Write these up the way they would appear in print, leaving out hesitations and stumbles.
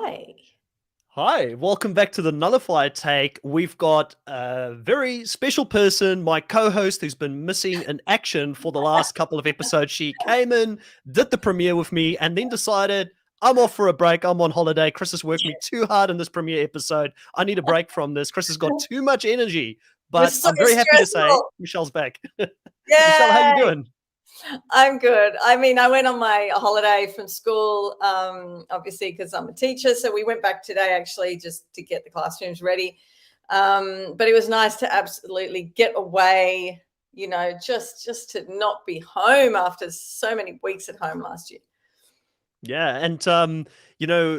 Hi. Hi, welcome back to the Nullifier Take. We've got a very special person, my co-host who's been missing in action for the last couple of episodes. She came in, did the premiere with me, and then decided, I'm off for a break. I'm on holiday. Chris has worked me too hard in this premiere episode. I need a break from this. Chris has got too much energy. It was But so I'm very happy to say stressful. Michelle's back. Michelle, how you Yay! doing? I'm good. I mean, I went on my holiday from school, obviously, because I'm a teacher. So we went back today, actually, just to get the classrooms ready. But it was nice to absolutely get away, just to not be home after so many weeks at home last year. Yeah, and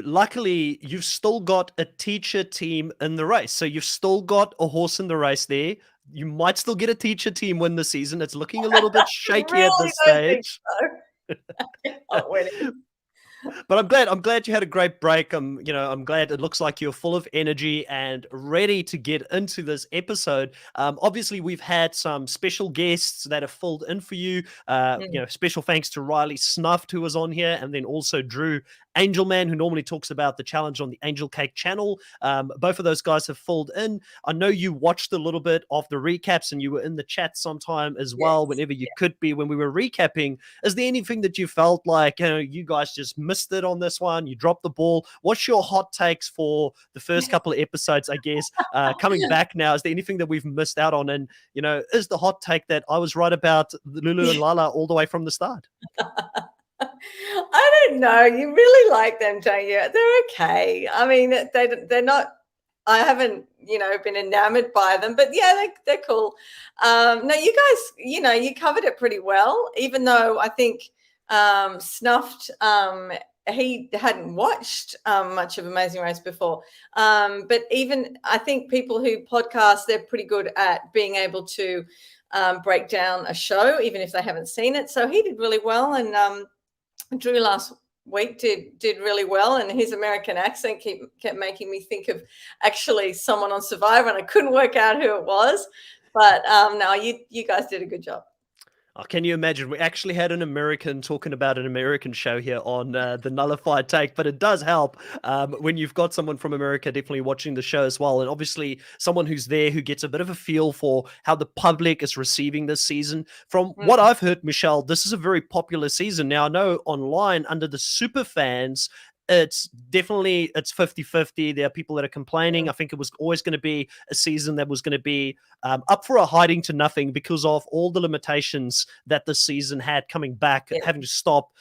luckily you've still got a teacher team in the race. So you've still got a horse in the race there. You might still get a teacher team win the season. It's looking a little bit I shaky at really this don't think stage. so. Not winning. But I'm glad you had a great break. I'm glad it looks like you're full of energy and ready to get into this episode. Obviously, we've had some special guests that have filled in for you. Special thanks to Riley Snuffed, who was on here, and then also Drew Angelman, who normally talks about the challenge on the Angel Cake channel. Both of those guys have filled in. I know you watched a little bit of the recaps and you were in the chat sometime as well, whenever you could be when we were recapping. Is there anything that you felt like, you guys just missed it on this one? You dropped the ball. What's your hot takes for the first couple of episodes, I guess, coming back now? Is there anything that we've missed out on? And, is the hot take that I was right about Lulu and Lala all the way from the start? I don't know. You really like them, don't you? They're okay. I mean, they're not. I haven't, been enamored by them, but yeah, they're cool. No, you guys, you covered it pretty well. Even though I think Snuffed, he hadn't watched much of Amazing Race before. But even I think people who podcast, they're pretty good at being able to break down a show, even if they haven't seen it. So he did really well, and Drew last week did really well, and his American accent kept making me think of actually someone on Survivor, and I couldn't work out who it was. But no, you guys did a good job. Oh, can you imagine? We actually had an American talking about an American show here on the Nullified Take, but it does help when you've got someone from America definitely watching the show as well. And obviously someone who's there who gets a bit of a feel for how the public is receiving this season. From what I've heard, Michelle, this is a very popular season. Now, I know online under the super fans, it's 50-50. There are people that are complaining. I think it was always going to be a season that was going to be up for a hiding to nothing because of all the limitations that the season had coming back, having to stop,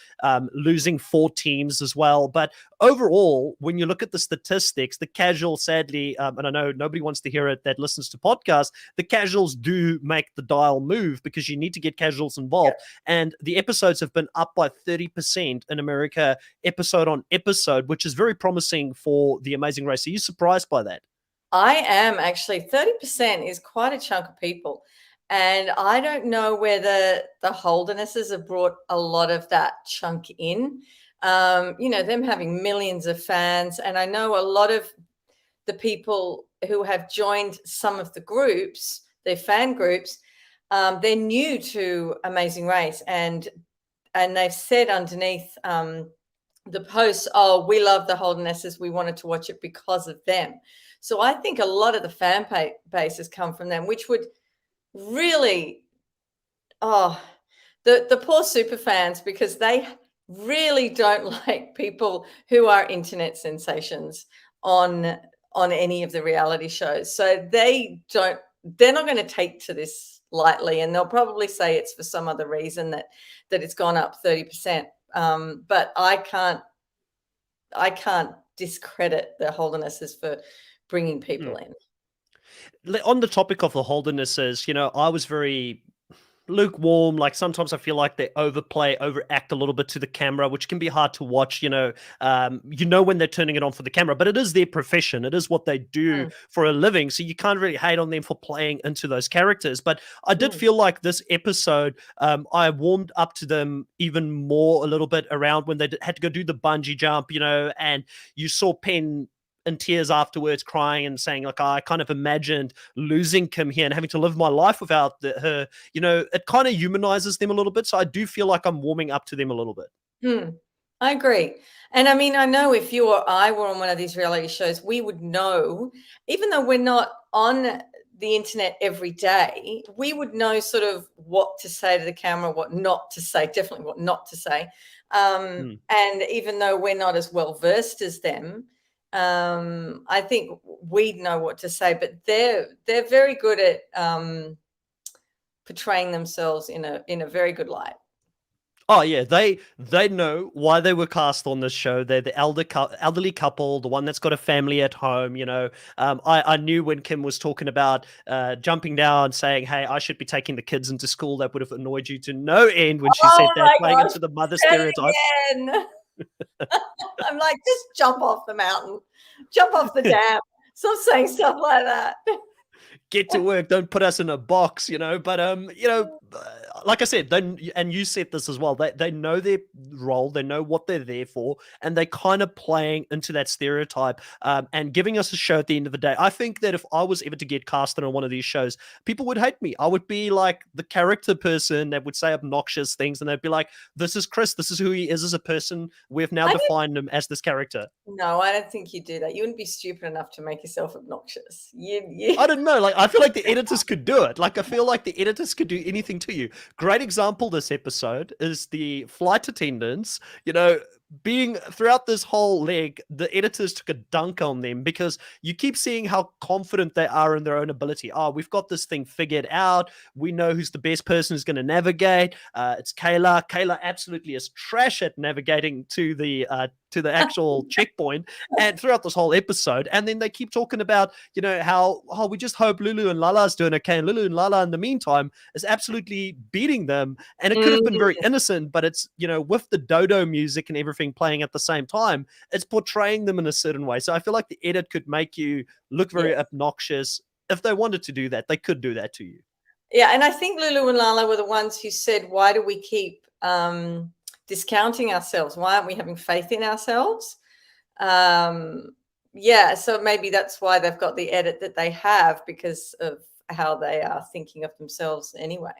losing 4 teams as well. But overall, when you look at the statistics, the casual, sadly, and I know nobody wants to hear it that listens to podcasts, the casuals do make the dial move because you need to get casuals involved. And the episodes have been up by 30% in America, episode on episode, which is very promising for the Amazing Race. Are you surprised by that? I am actually. 30% is quite a chunk of people. And I don't know whether the Holdernesses have brought a lot of that chunk in. Them having millions of fans. And I know a lot of the people who have joined some of the groups, their fan groups, they're new to Amazing Race. And they've said underneath the posts, oh, we love the Holdernesses. We wanted to watch it because of them. So I think a lot of the fan base has come from them, which would really, the poor super fans, because they really don't like people who are internet sensations on any of the reality shows. So they're not going to take to this lightly, and they'll probably say it's for some other reason that it's gone up 30%. But I can't discredit the Holdernesses for bringing people in. On the topic of the Holdernesses, I was very lukewarm. Like sometimes I feel like they overact a little bit to the camera, which can be hard to watch. When they're turning it on for the camera, but it is their profession. It is what they do for a living. So you can't really hate on them for playing into those characters. But I did feel like this episode, I warmed up to them even more a little bit around when they had to go do the bungee jump, and you saw Penn in tears afterwards, crying and saying, like, I kind of imagined losing Kim here and having to live my life without her. It kind of humanizes them a little bit. So I do feel like I'm warming up to them a little bit. I agree. And I mean, I know if you or I were on one of these reality shows, we would know, even though we're not on the internet every day, we would know sort of what to say to the camera, what not to say, definitely what not to say. Mm. And even though we're not as well versed as them, I think we'd know what to say. But they're very good at portraying themselves in a very good light. Oh yeah, they know why they were cast on this show. They're the elderly couple, the one that's got a family at home. I knew when Kim was talking about jumping down, saying, "Hey, I should be taking the kids into school." That would have annoyed you to no end when she Oh said that, my playing gosh, into the mother said stereotype. it again. I'm like, just jump off the mountain, jump off the dam. Stop saying stuff like that. Get to work, don't put us in a box, but like I said, and you said this as well, they know their role, they know what they're there for, and they kind of playing into that stereotype, and giving us a show at the end of the day. I think that if I was ever to get casted on one of these shows, people would hate me. I would be like the character person that would say obnoxious things, and they'd be like, this is Chris, this is who he is as a person, we've now defined him as this character. No, I don't think you'd do that. You wouldn't be stupid enough to make yourself obnoxious. You I don't know. Like, I feel like the editors could do it. Like, I feel like the editors could do anything to you. Great example this episode is the flight attendants, being throughout this whole leg, the editors took a dunk on them because you keep seeing how confident they are in their own ability. Oh, we've got this thing figured out. We know who's the best person who's going to navigate. It's Kayla. Kayla absolutely is trash at navigating to the actual checkpoint, and throughout this whole episode. And then they keep talking about, how, oh, we just hope Lulu and Lala's doing okay. And Lulu and Lala, in the meantime, is absolutely beating them. And it could have been very innocent, but it's, with the dodo music and everything playing at the same time, it's portraying them in a certain way. So I feel like the edit could make you look very obnoxious. If they wanted to do that, they could do that to you. Yeah, and I think Lulu and Lala were the ones who said, why do we keep discounting ourselves? Why aren't we having faith in ourselves? So maybe that's why they've got the edit that they have, because of how they are thinking of themselves anyway.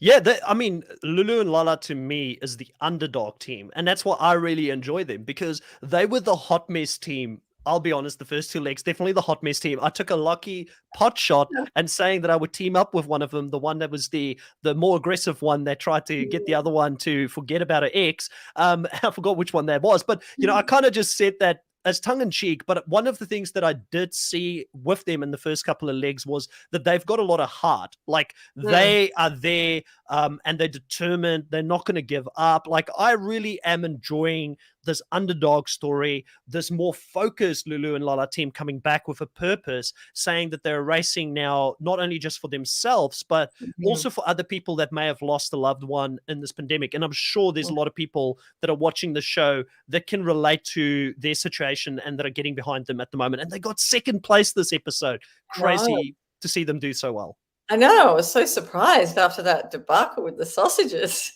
Yeah, I mean, Lulu and Lala to me is the underdog team, and that's why I really enjoy them, because they were the hot mess team. I'll be honest, the first two legs, definitely the hot mess team. I took a lucky pot shot and saying that I would team up with one of them, the one that was the more aggressive one that tried to get the other one to forget about her ex. I forgot which one that was, but I kind of just said that as tongue in cheek. But one of the things that I did see with them in the first couple of legs was that they've got a lot of heart. Like, they are there, and they're determined. They're not going to give up. Like, I really am enjoying this underdog story, this more focused Lulu and Lala team coming back with a purpose, saying that they're racing now, not only just for themselves, but also for other people that may have lost a loved one in this pandemic. And I'm sure there's a lot of people that are watching the show that can relate to their situation and that are getting behind them at the moment. And they got second place this episode. Crazy to see them do so well. I know. I was so surprised after that debacle with the sausages.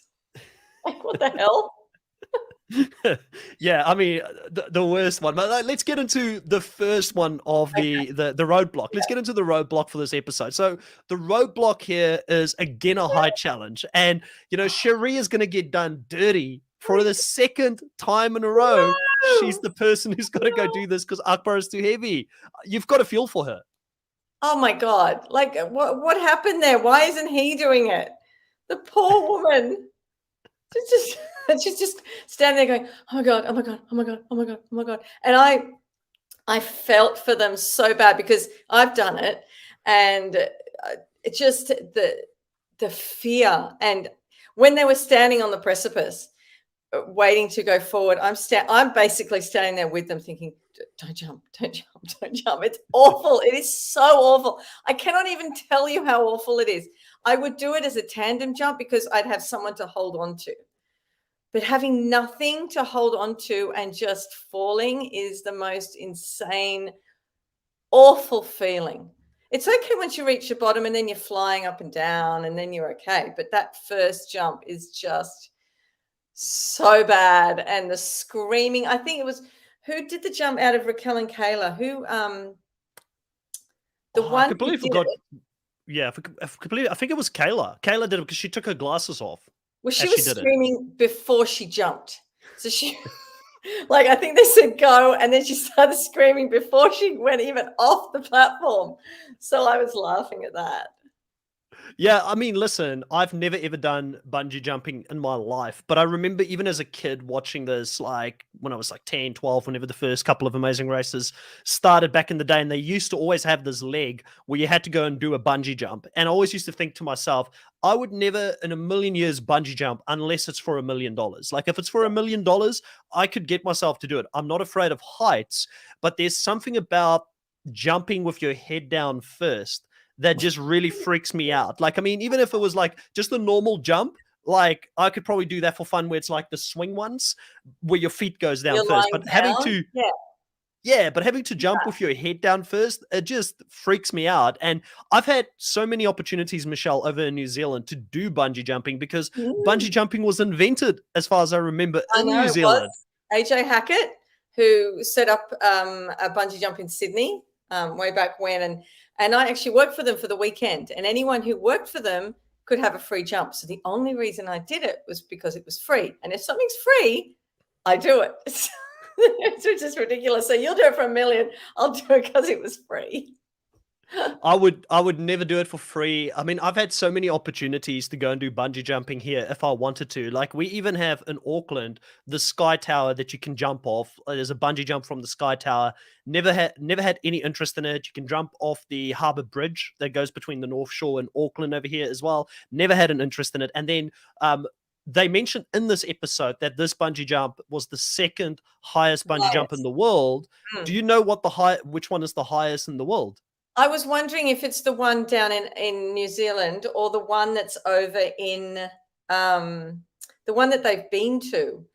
Like, what the hell? Yeah, I mean, the worst one. But let's get into the first one of the roadblock. Let's get into the roadblock for this episode. So the roadblock here is again a high challenge, and Shari is going to get done dirty for the second time in a row. She's the person who's got to go do this because Akbar is too heavy. You've got to feel for her. Oh my God! Like, what happened there? Why isn't he doing it? The poor woman. She's just standing there going, oh my God, oh my God, oh my God, oh my God, oh my God. And I felt for them so bad because I've done it. And it just, the fear. And when they were standing on the precipice, waiting to go forward, I'm basically standing there with them thinking, don't jump, don't jump, don't jump. It's awful. It is so awful. I cannot even tell you how awful it is. I would do it as a tandem jump because I'd have someone to hold on to. But having nothing to hold on to and just falling is the most insane, awful feeling. It's okay once you reach the bottom and then you're flying up and down and then you're okay. But that first jump is just so bad. And the screaming, I think it was, who did the jump out of Raquel and Kayla? Who, I completely forgot. Yeah, I think it was Kayla. Kayla did it because she took her glasses off. Well, she was screaming before she jumped. So she, like, I think they said go, and then she started screaming before she went even off the platform. So I was laughing at that. Yeah, I mean, listen, I've never ever done bungee jumping in my life, but I remember even as a kid watching this, like when I was like 10, 12, whenever the first couple of Amazing Races started back in the day, and they used to always have this leg where you had to go and do a bungee jump. And I always used to think to myself, I would never in a million years bungee jump unless it's for $1 million. Like if it's for $1 million, I could get myself to do it. I'm not afraid of heights, but there's something about jumping with your head down first that just really freaks me out. Like, I mean, even if it was like just a normal jump, like I could probably do that for fun where it's like the swing ones where your feet goes down You're first. lying But having down. to Yeah. yeah, but having to jump with your head down first, it just freaks me out. And I've had so many opportunities, Michelle, over in New Zealand to do bungee jumping because bungee jumping was invented, as far as I remember, I in know New it was Zealand. AJ Hackett who set up a bungee jump in Sydney way back when, and I actually worked for them for the weekend. And anyone who worked for them could have a free jump. So the only reason I did it was because it was free. And if something's free, I do it. Which is ridiculous. So you'll do it for $1 million. I'll do it because it was free. I would never do it for free. I mean, I've had so many opportunities to go and do bungee jumping here if I wanted to. Like we even have in Auckland the Sky Tower that you can jump off. There's a bungee jump from the Sky Tower. Never had any interest in it. You can jump off the Harbour Bridge that goes between the North Shore and Auckland over here as well. Never had an interest in it. And then they mentioned in this episode that this bungee jump was the second highest bungee jump in the world. Do you know which one is the highest in the world? I was wondering if it's the one down in New Zealand or the one that's over in the one that they've been to.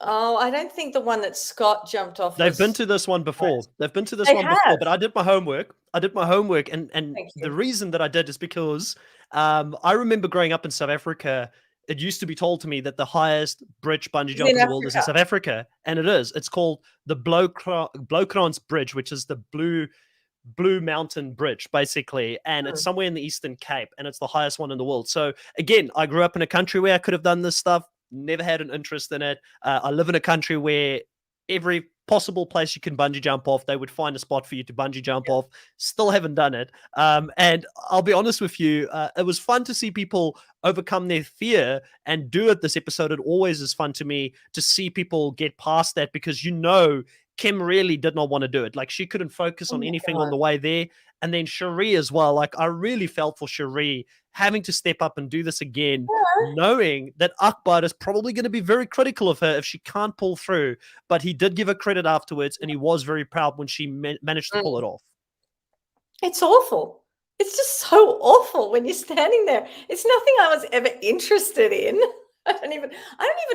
Oh, I don't think the one that Scott jumped off. They've been to this one before. They've been to this They one before, have. but I did my homework. And Thank the you. reason that I did is because I remember growing up in South Africa. It used to be told to me that the highest bridge bungee jump in the world is in South Africa, and it is. It's called the Blowkrans Bridge, which is the Blue Mountain Bridge, basically, and it's somewhere in the Eastern Cape, and it's the highest one in the world. So again, I grew up in a country where I could have done this stuff, never had an interest in it. I live in a country where every possible place you can bungee jump off, they would find a spot for you to bungee jump off. Still haven't done it. And I'll be honest with you, it was fun to see people overcome their fear and do it this episode. It always is fun to me to see people get past that because Kim really did not want to do it. Like she couldn't focus on anything on the way there. And then Shari as well. Like I really felt for Shari having to step up and do this again, knowing that Akbar is probably going to be very critical of her if she can't pull through. But he did give her credit afterwards, and he was very proud when she managed to pull it off. It's awful. It's just so awful when you're standing there. It's nothing I was ever interested in. I don't even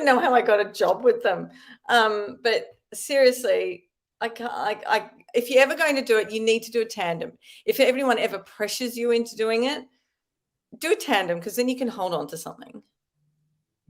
know how I got a job with them. But seriously, if you're ever going to do it, you need to do a tandem. If everyone ever pressures you into doing it, do a tandem because then you can hold on to something.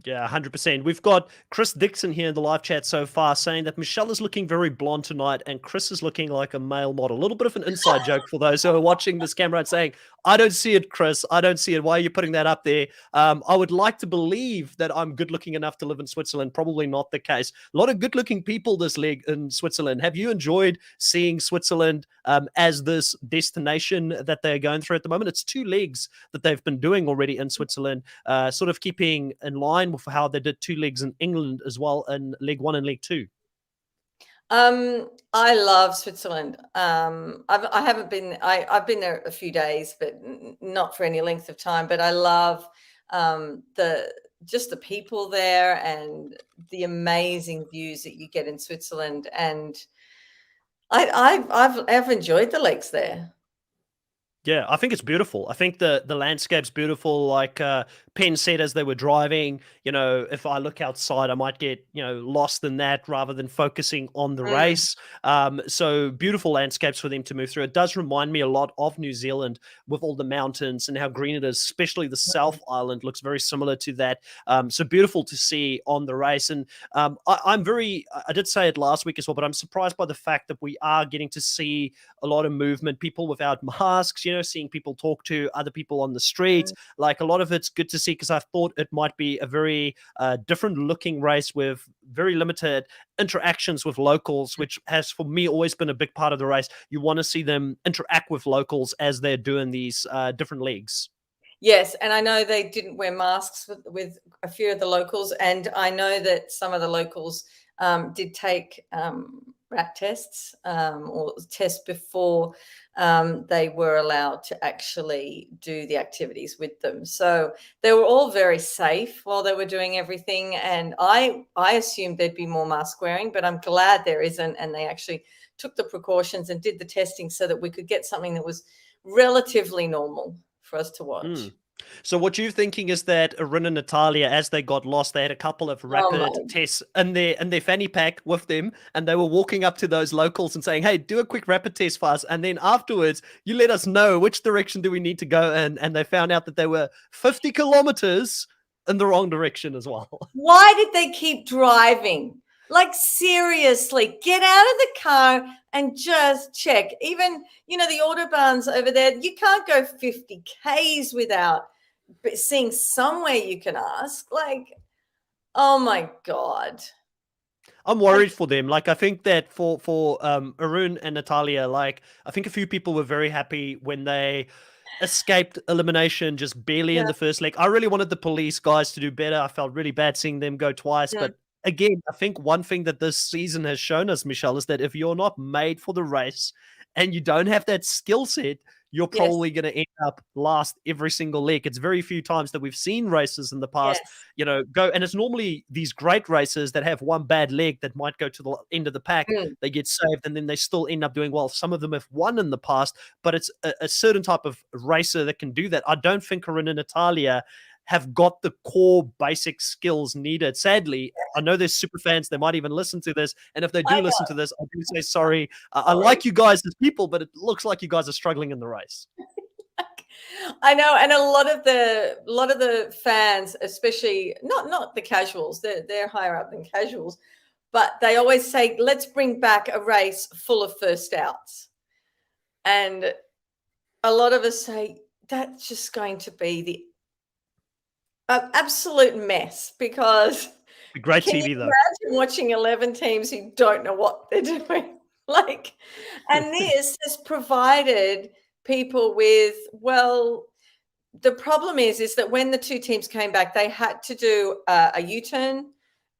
Yeah, 100%. We've got Chris Dixon here in the live chat so far saying that Michelle is looking very blonde tonight and Chris is looking like a male model. A little bit of an inside joke for those who are watching this camera and saying, I don't see it, Chris. I don't see it. Why are you putting that up there? I would like to believe that I'm good looking enough to live in Switzerland. Probably not the case. A lot of good looking people this leg in Switzerland. Have you enjoyed seeing Switzerland as this destination that they're going through at the moment? It's 2 legs that they've been doing already in Switzerland, sort of keeping in line with how they did 2 legs in England as well in leg 1 and leg 2. I love Switzerland. I haven't been. I've been there a few days, but not for any length of time. But I love the people there and the amazing views that you get in Switzerland. And I've enjoyed the lakes there. Yeah, I think it's beautiful. I think the landscape's beautiful. Like Penn said as they were driving, if I look outside, I might get, lost in that rather than focusing on the race. So beautiful landscapes for them to move through. It does remind me a lot of New Zealand with all the mountains and how green it is, especially the South Island looks very similar to that. So beautiful to see on the race. And I did say it last week as well, but I'm surprised by the fact that we are getting to see a lot of movement, people without masks, seeing people talk to other people on the streets. Like a lot of it's good to see because I thought it might be a very different looking race with very limited interactions with locals, which has for me always been a big part of the race. You want to see them interact with locals as they're doing these different leagues. Yes, and I know they didn't wear masks with a few of the locals, and I know that some of the locals did take rat tests or tests before they were allowed to actually do the activities with them. So they were all very safe while they were doing everything, and I assumed there'd be more mask wearing, but I'm glad there isn't, and they actually took the precautions and did the testing so that we could get something that was relatively normal for us to watch. So what you're thinking is that Arin and Natalia, as they got lost, they had a couple of rapid tests in their fanny pack with them, and they were walking up to those locals and saying, "Hey, do a quick rapid test for us, and then afterwards, you let us know which direction do we need to go in." And they found out that they were 50 kilometers in the wrong direction as well. Why did they keep driving? Like, seriously, get out of the car and just check. Even, the Autobahns over there, you can't go 50 Ks without seeing somewhere you can ask. Like, oh my God. I'm worried for them. Like, I think that for Arun and Natalia, like, I think a few people were very happy when they escaped elimination just barely in the first leg. I really wanted the police guys to do better. I felt really bad seeing them go twice, but again, I think one thing that this season has shown us, Michelle, is that if you're not made for the race and you don't have that skill set, you're probably going to end up last every single leg. It's very few times that we've seen races in the past, go, and it's normally these great races that have one bad leg that might go to the end of the pack. They get saved and then they still end up doing well. Some of them have won in the past, but it's a certain type of racer that can do that. I don't think Corinne and Natalia have got the core basic skills needed. Sadly, I know there's super fans. They might even listen to this. And if they do listen to this, I do say sorry. I like you guys as people, but it looks like you guys are struggling in the race. I know. And a lot of the fans, especially not the casuals, they're higher up than casuals, but they always say, let's bring back a race full of first outs. And a lot of us say that's just going to be the absolute mess, because great TV though. Imagine watching 11 teams who don't know what they're doing. And this has provided people with, the problem is that when the two teams came back, they had to do a U-turn,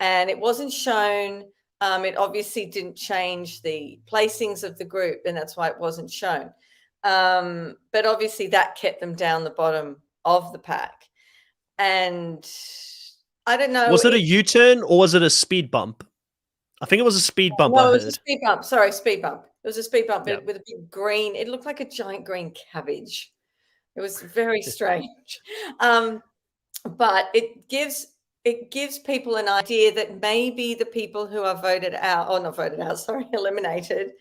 and it wasn't shown. It obviously didn't change the placings of the group, and that's why it wasn't shown. But obviously that kept them down the bottom of the pack. And I don't know. Was it a U-turn or was it a speed bump? I think it was a speed bump. No, it was a speed bump. Sorry, speed bump. It was a speed bump with a big green. It looked like a giant green cabbage. It was very strange. But it gives people an idea that maybe the people who are eliminated,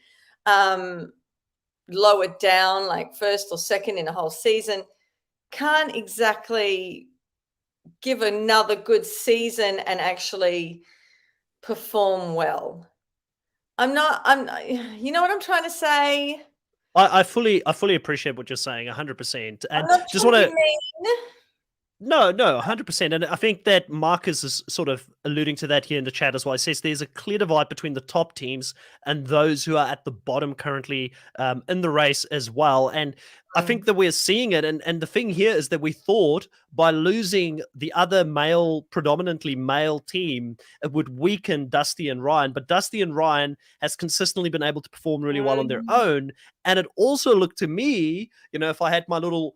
lowered down, like first or second in a whole season, can't exactly give another good season and actually perform well. You know what I'm trying to say? I fully appreciate what you're saying, 100%. And just want to No, 100%. And I think that Marcus is sort of alluding to that here in the chat as well. He says there's a clear divide between the top teams and those who are at the bottom currently in the race as well. And I think that we're seeing it. And the thing here is that we thought by losing the other predominantly male team, it would weaken Dusty and Ryan. But Dusty and Ryan has consistently been able to perform really well on their own. And it also looked to me, if I had my little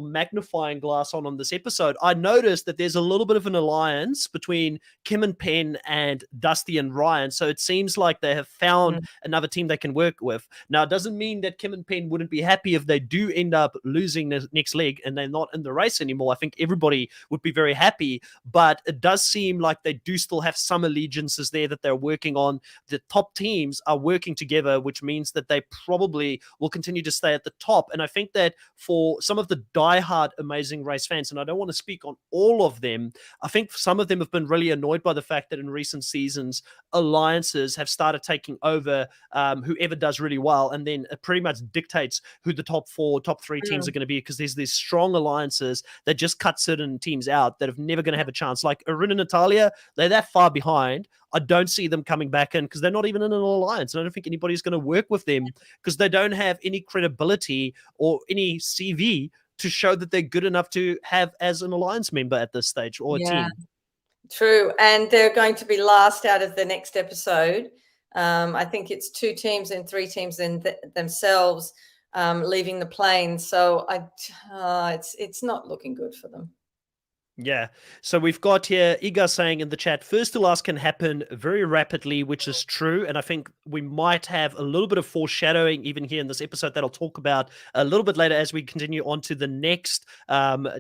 magnifying glass on this episode, I noticed that there's a little bit of an alliance between Kim and Penn and Dusty and Ryan. So it seems like they have found another team they can work with. Now, it doesn't mean that Kim and Penn wouldn't be happy if they do end up losing the next leg and they're not in the race anymore. I think everybody would be very happy, but it does seem like they do still have some allegiances there that they're working on. The top teams are working together, which means that they probably will continue to stay at the top. And I think that for some of the diehard Amazing Race fans, and I don't want to speak on all of them, I think some of them have been really annoyed annoyed by the fact that in recent seasons, alliances have started taking over whoever does really well, and then it pretty much dictates who the top 4, top 3 teams are going to be, because there's these strong alliances that just cut certain teams out that are never going to have a chance. Like Arun and Natalia, they're that far behind. I don't see them coming back in because they're not even in an alliance. And I don't think anybody's going to work with them because they don't have any credibility or any CV to show that they're good enough to have as an alliance member at this stage, or a team. True. And they're going to be last out of the next episode. I think it's 2 teams and 3 teams in themselves leaving the plane. So it's not looking good for them. Yeah. So we've got here Iga saying in the chat, first to last can happen very rapidly, which is true. And I think we might have a little bit of foreshadowing even here in this episode that I'll talk about a little bit later as we continue on to the next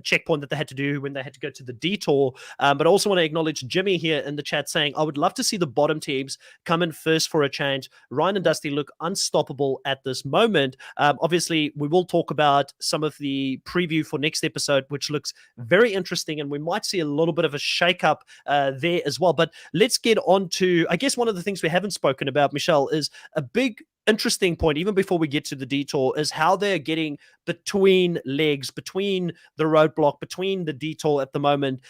checkpoint that they had to do when they had to go to the Detour. But I also want to acknowledge Jimmy here in the chat saying, I would love to see the bottom teams come in first for a change. Ryan and Dusty look unstoppable at this moment. Obviously, we will talk about some of the preview for next episode, which looks very interesting, and we might see a little bit of a shake-up there as well. But let's get on to, I guess one of the things we haven't spoken about, Michelle, is a big interesting point, even before we get to the Detour, is how they're getting between legs, between the Roadblock, between the Detour at the moment.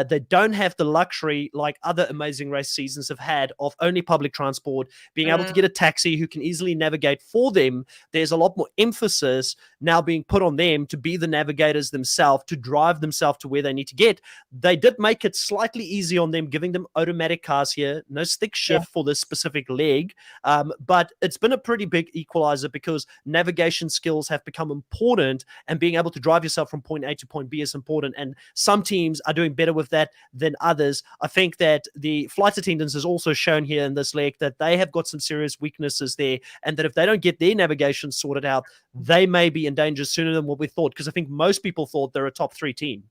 They don't have the luxury like other Amazing Race seasons have had of only public transport, being able to get a taxi who can easily navigate for them. There's a lot more emphasis now being put on them to be the navigators themselves, to drive themselves to where they need to get. They did make it slightly easy on them, giving them automatic cars here, no stick shift for this specific leg. But it's been a pretty big equalizer because navigation skills have become important, and being able to drive yourself from point A to point B is important. And some teams are doing better with that than others. I think that the flight attendants has also shown here in this leg that they have got some serious weaknesses there, and that if they don't get their navigation sorted out, they may be in danger sooner than what we thought, because I think most people thought they're a top 3 team.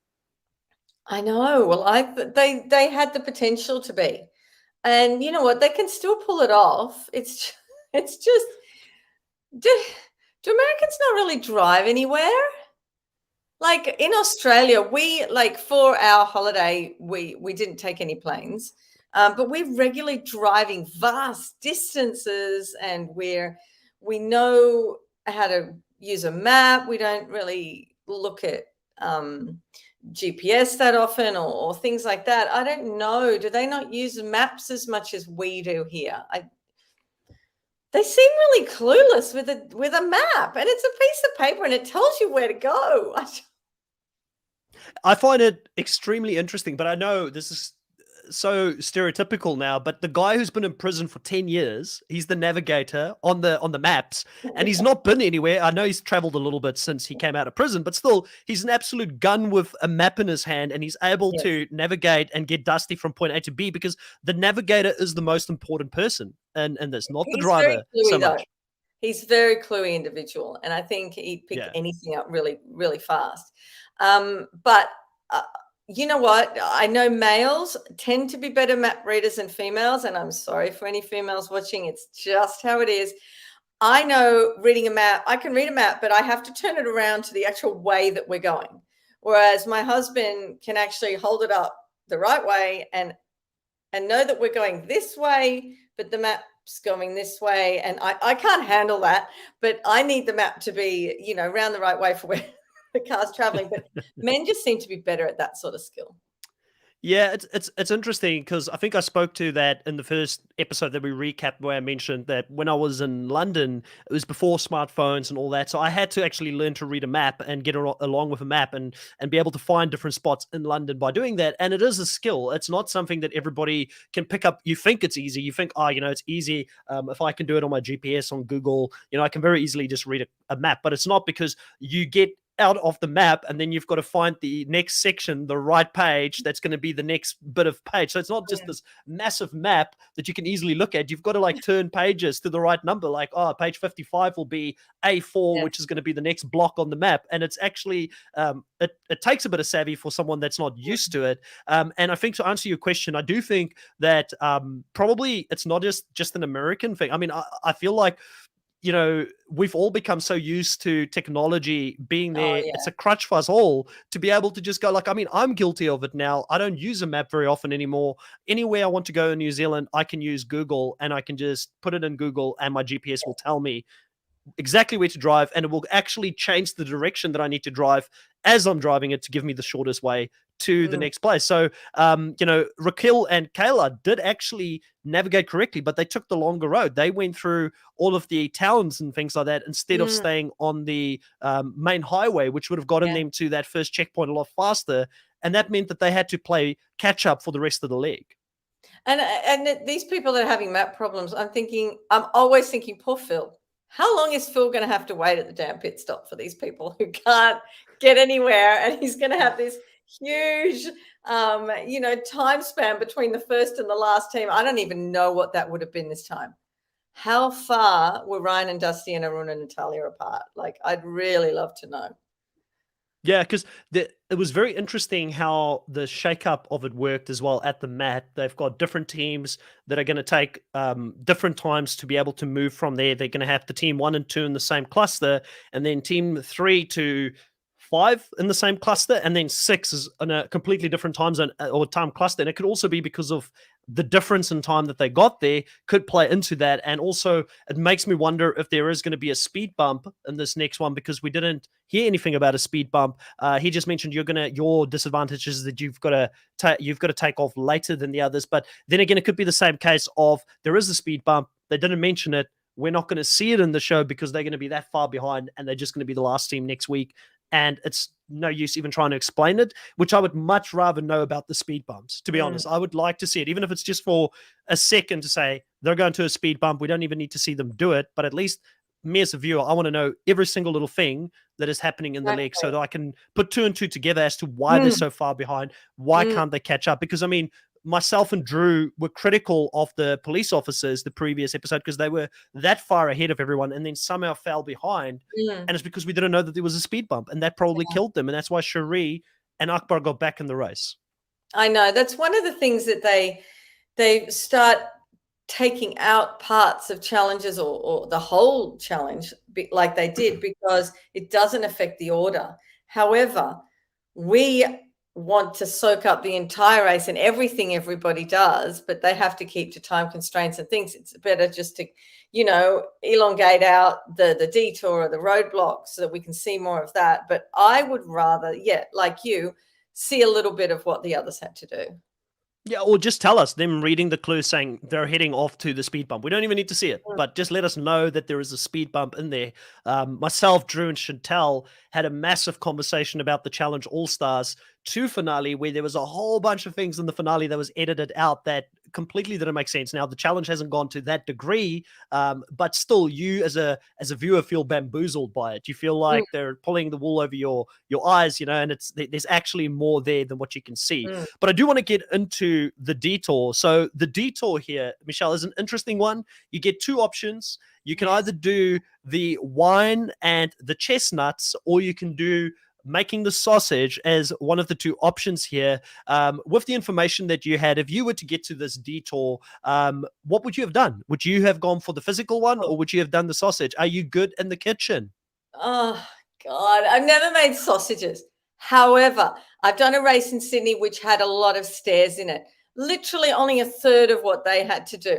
I know. Well, they had the potential to be, and you know what? They can still pull it off. It's just, do Americans not really drive anywhere? Like in Australia, we like for our holiday, we didn't take any planes, but we're regularly driving vast distances, and we know how to use a map. We don't really look at GPS that often or things like that. I don't know. Do they not use maps as much as we do here? They seem really clueless with a map, and it's a piece of paper and it tells you where to go. I find it extremely interesting, but I know this is so stereotypical now, but the guy who's been in prison for 10 years, he's the navigator on the maps, and he's not been anywhere. I know he's traveled a little bit since he came out of prison, but still, he's an absolute gun with a map in his hand, and he's able to navigate and get Dusty from point A to B, because the navigator is the most important person, and that's not the driver so much. Though. He's a very cluey individual, and I think he'd pick anything up really, really fast. But you know what? I know males tend to be better map readers than females, and I'm sorry for any females watching. It's just how it is. I know reading a map, I can read a map, but I have to turn it around to the actual way that we're going. Whereas my husband can actually hold it up the right way and know that we're going this way, but the map's going this way. And I can't handle that, but I need the map to be, you know, around the right way for where the car's traveling. But men just seem to be better at that sort of skill. Yeah, it's interesting because I think I spoke to that in the first episode that we recapped, where I mentioned that when I was in London, it was before smartphones and all that. So I had to actually learn to read a map and get along with a map and be able to find different spots in London by doing that. And it is a skill. It's not something that everybody can pick up. You think it's easy. You think, oh, you know, it's easy. If I can do it on my GPS on Google, you know, I can very easily just read a map. But it's not, because you get out of the map and then you've got to find the next section, the right page that's going to be the next bit of page. So it's not just this massive map that you can easily look at. You've got to like turn pages to the right number, like, oh, page 55 will be A4, which is going to be the next block on the map. And it's actually it takes a bit of savvy for someone that's not used to it. And I think, to answer your question, I do think that probably it's not just an American thing. I mean, I feel like we've all become so used to technology being Oh, there. It's yeah. a crutch for us all to be able to just go, like, I mean, I'm guilty of it now. I don't use a map very often anymore. Anywhere I want to go in New Zealand, I can use Google, and I can just put it in Google and my GPS will tell me exactly where to drive, and it will actually change the direction that I need to drive as I'm driving it to give me the shortest way to the Mm, next place. So, Raquel and Kayla did actually navigate correctly, but they took the longer road. They went through all of the towns and things like that instead of mm, staying on the main highway, which would have gotten yeah. them to that first checkpoint a lot faster. And that meant that they had to play catch up for the rest of the leg. And these people that are having map problems, I'm always thinking, poor Phil. How long is Phil going to have to wait at the damn pit stop for these people who can't get anywhere? And he's going to have this huge, time span between the first and the last team. I don't even know what that would have been this time. How far were Ryan and Dusty and Arun and Natalia apart? Like, I'd really love to know. Yeah, because it was very interesting how the shakeup of it worked as well at the mat. They've got different teams that are going to take different times to be able to move from there. They're going to have the team 1 and 2 in the same cluster, and then team 3 to 5 in the same cluster, and then 6 is in a completely different time zone or time cluster. And it could also be because of the difference in time that they got there could play into that. And also, it makes me wonder if there is going to be a speed bump in this next one, because we didn't hear anything about a speed bump. He just mentioned your disadvantage is that you've got to take off later than the others. But then again, it could be the same case of there is a speed bump. They didn't mention it. We're not going to see it in the show because they're going to be that far behind, and they're just going to be the last team next week. And it's no use even trying to explain it, which I would much rather know about the speed bumps, to be honest. I would like to see it, even if it's just for a second, to say they're going to a speed bump. We don't even need to see them do it, but at least me as a viewer, I want to know every single little thing that is happening in the league so that I can put 2 and 2 together as to why they're so far behind. Why can't they catch up? Because, I mean, myself and Drew were critical of the police officers the previous episode because they were that far ahead of everyone and then somehow fell behind. And it's because we didn't know that there was a speed bump, and that probably killed them. And that's why Shari and Akbar got back in the race. I know. That's one of the things that they start taking out parts of challenges or the whole challenge like they did, because it doesn't affect the order. However, we want to soak up the entire race and everything everybody does, but they have to keep to time constraints and things. It's better just to, elongate out the detour or the roadblock so that we can see more of that. But I would rather, like you, see a little bit of what the others had to do. Yeah, or just tell us them reading the clue saying they're heading off to the speed bump. We don't even need to see it, but just let us know that there is a speed bump in there. Myself, Drew, and Chantel had a massive conversation about the Challenge All-Stars 2 finale, where there was a whole bunch of things in the finale that was edited out that completely didn't make sense. Now, the challenge hasn't gone to that degree, but still, you as a viewer feel bamboozled by it. You feel like they're pulling the wool over your eyes, and there's actually more there than what you can see. But I do want to get into the detour. So the detour here, Michelle, is an interesting one. You get 2 options. You can either do the wine and the chestnuts, or you can do making the sausage as one of the 2 options here. With the information that you had, if you were to get to this detour, what would you have done? Would you have gone for the physical one, or would you have done the sausage? Are you good in the kitchen? Oh, God. I've never made sausages. However, I've done a race in Sydney which had a lot of stairs in it, literally only a third of what they had to do.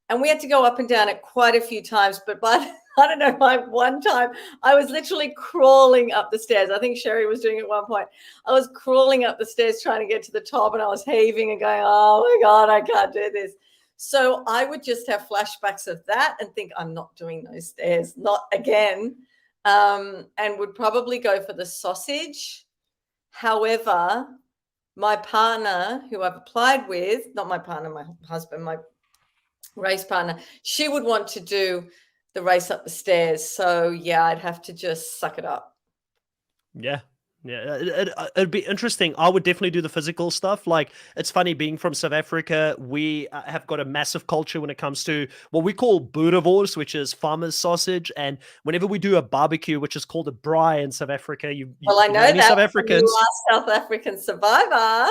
And we had to go up and down it quite a few times. But I don't know, one time I was literally crawling up the stairs. I think Shari was doing it at one point. I was crawling up the stairs trying to get to the top, and I was heaving and going, oh my God, I can't do this. So I would just have flashbacks of that and think, I'm not doing those stairs, not again. And would probably go for the sausage. However, my partner who I've applied with, not my partner, my husband, my race partner, she would want to do the race up the stairs. So yeah, I'd have to just suck it up. Yeah. It'd be interesting. I would definitely do the physical stuff. Like, it's funny, being from South Africa, we have got a massive culture when it comes to what we call boerewors, which is farmer's sausage. And whenever we do a barbecue, which is called a braai in South Africa, Well, I know any that South Africans, you are South African survivor.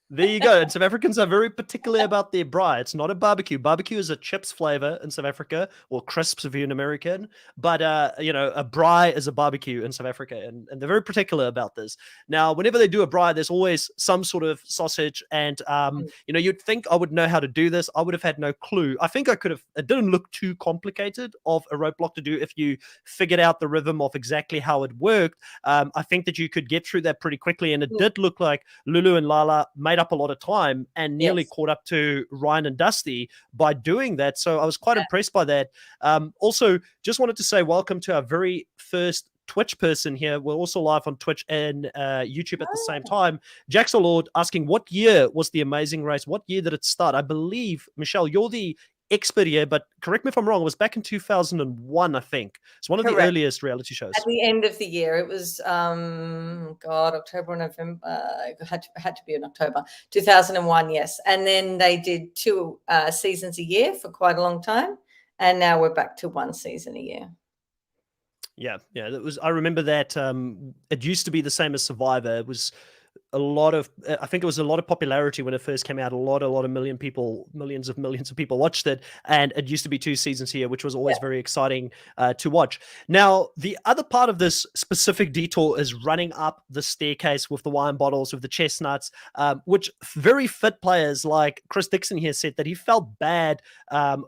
There you go. And South Africans are very particular about their braai. It's not a barbecue. Barbecue is a chips flavor in South Africa, or crisps if you're an American. But a braai is a barbecue in South Africa, and they're very particular about this. Now, whenever they do a braai, there's always some sort of sausage, and you'd think I would know how to do this. I would have had no clue. I think I could have. It didn't look too complicated of a roadblock to do if you figured out the rhythm of exactly how it worked. I think that you could get through that pretty quickly, and it did look like Lulu and Lala made up a lot of time and nearly caught up to Ryan and Dusty by doing that. So I was quite impressed by that. Also, just wanted to say welcome to our very first Twitch person here. We're also live on Twitch and YouTube at the same time. Jackson Lord asking, what year was the Amazing Race? What year did it start? I believe, Michelle, you're the expert here, but correct me if I'm wrong. It was back in 2001, I think. It's one of the earliest reality shows. At the end of the year, it was October or November. It had to be in October 2001. Yes, and then they did 2 seasons a year for quite a long time, and now we're back to 1 season a year. Yeah. That was. I remember that. It used to be the same as Survivor. It was I think it was a lot of popularity when it first came out. A lot of millions of people watched it, and it used to be 2 seasons here, which was always very exciting to watch. Now, the other part of this specific detour is running up the staircase with the wine bottles, with the chestnuts, which very fit players like Chris Dixon here said that he felt bad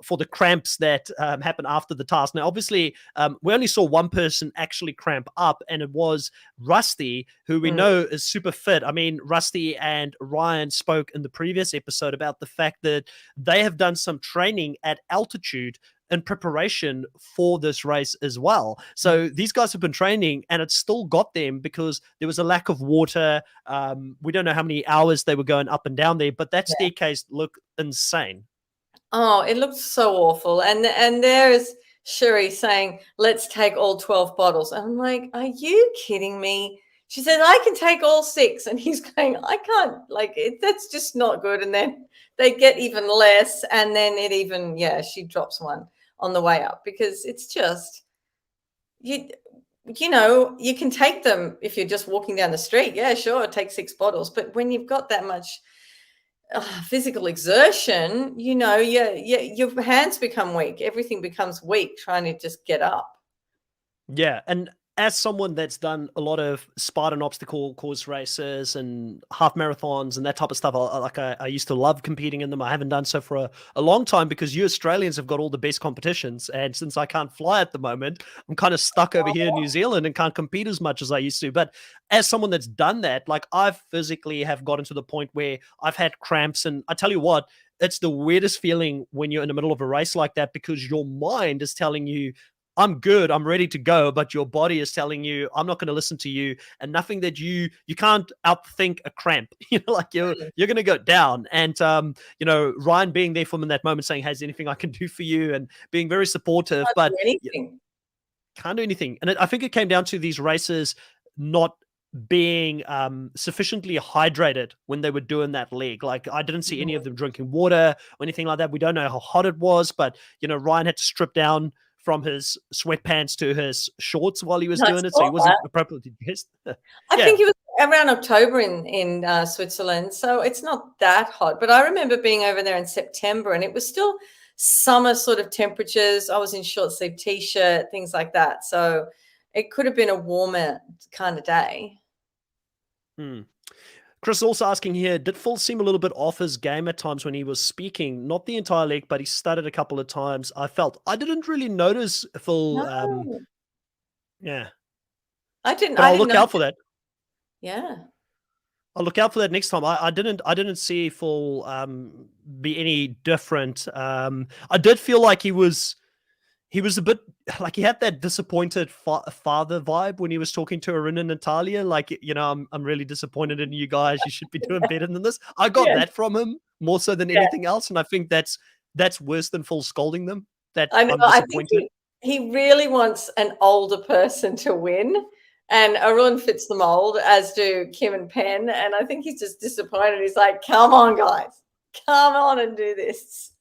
for the cramps that happened after the task. Now, obviously, we only saw one person actually cramp up, and it was Rusty, who we know is super fit. I mean, Rusty and Ryan spoke in the previous episode about the fact that they have done some training at altitude in preparation for this race as well. So these guys have been training, and it still got them because there was a lack of water. We don't know how many hours they were going up and down there, but that staircase looked insane. Oh, it looked so awful. And there's Shari saying, let's take all 12 bottles. And I'm like, are you kidding me? She said, I can take all 6. And he's going, I can't, that's just not good. And then they get even less. And then she drops one on the way up, because it's just, you can take them if you're just walking down the street. Yeah, sure, take 6 bottles. But when you've got that much physical exertion, your hands become weak. Everything becomes weak trying to just get up. Yeah, and as someone that's done a lot of Spartan obstacle course races and half marathons and that type of stuff, I used to love competing in them. I haven't done so for a long time because you Australians have got all the best competitions. And since I can't fly at the moment, I'm kind of stuck over here in New Zealand and can't compete as much as I used to. But as someone that's done that, I physically have gotten to the point where I've had cramps. And I tell you what, it's the weirdest feeling when you're in the middle of a race like that, because your mind is telling you, I'm good, I'm ready to go, but your body is telling you, I'm not going to listen to you, and nothing that you can't outthink a cramp. You're going to go down. And Ryan being there for him in that moment, saying, "Hey, is there anything I can do for you?" and being very supportive, but can't do anything. And I think it came down to these races not being sufficiently hydrated when they were doing that leg. I didn't see any of them drinking water or anything like that. We don't know how hot it was, but Ryan had to strip down from his sweatpants to his shorts while he was doing it, so he wasn't appropriately dressed. I think it was around October in Switzerland, so it's not that hot. But I remember being over there in September, and it was still summer sort of temperatures. I was in short sleeve t-shirt, things like that. So it could have been a warmer kind of day. Chris also asking here, did Phil seem a little bit off his game at times when he was speaking? Not the entire leg, but he stuttered a couple of times. I didn't really notice Phil. No. Yeah. I didn't. But I'll look out for that. Yeah. I'll look out for that next time. I didn't see Phil be any different. I did feel like he was a bit like he had that disappointed father vibe when he was talking to Arun and Natalia. I'm really disappointed in you guys. You should be doing better than this. I got that from him more so than anything else. And I think that's worse than Phil scolding them. I know. I think he really wants an older person to win. And Arun fits the mold, as do Kim and Penn. And I think he's just disappointed. He's like, come on, guys. Come on and do this.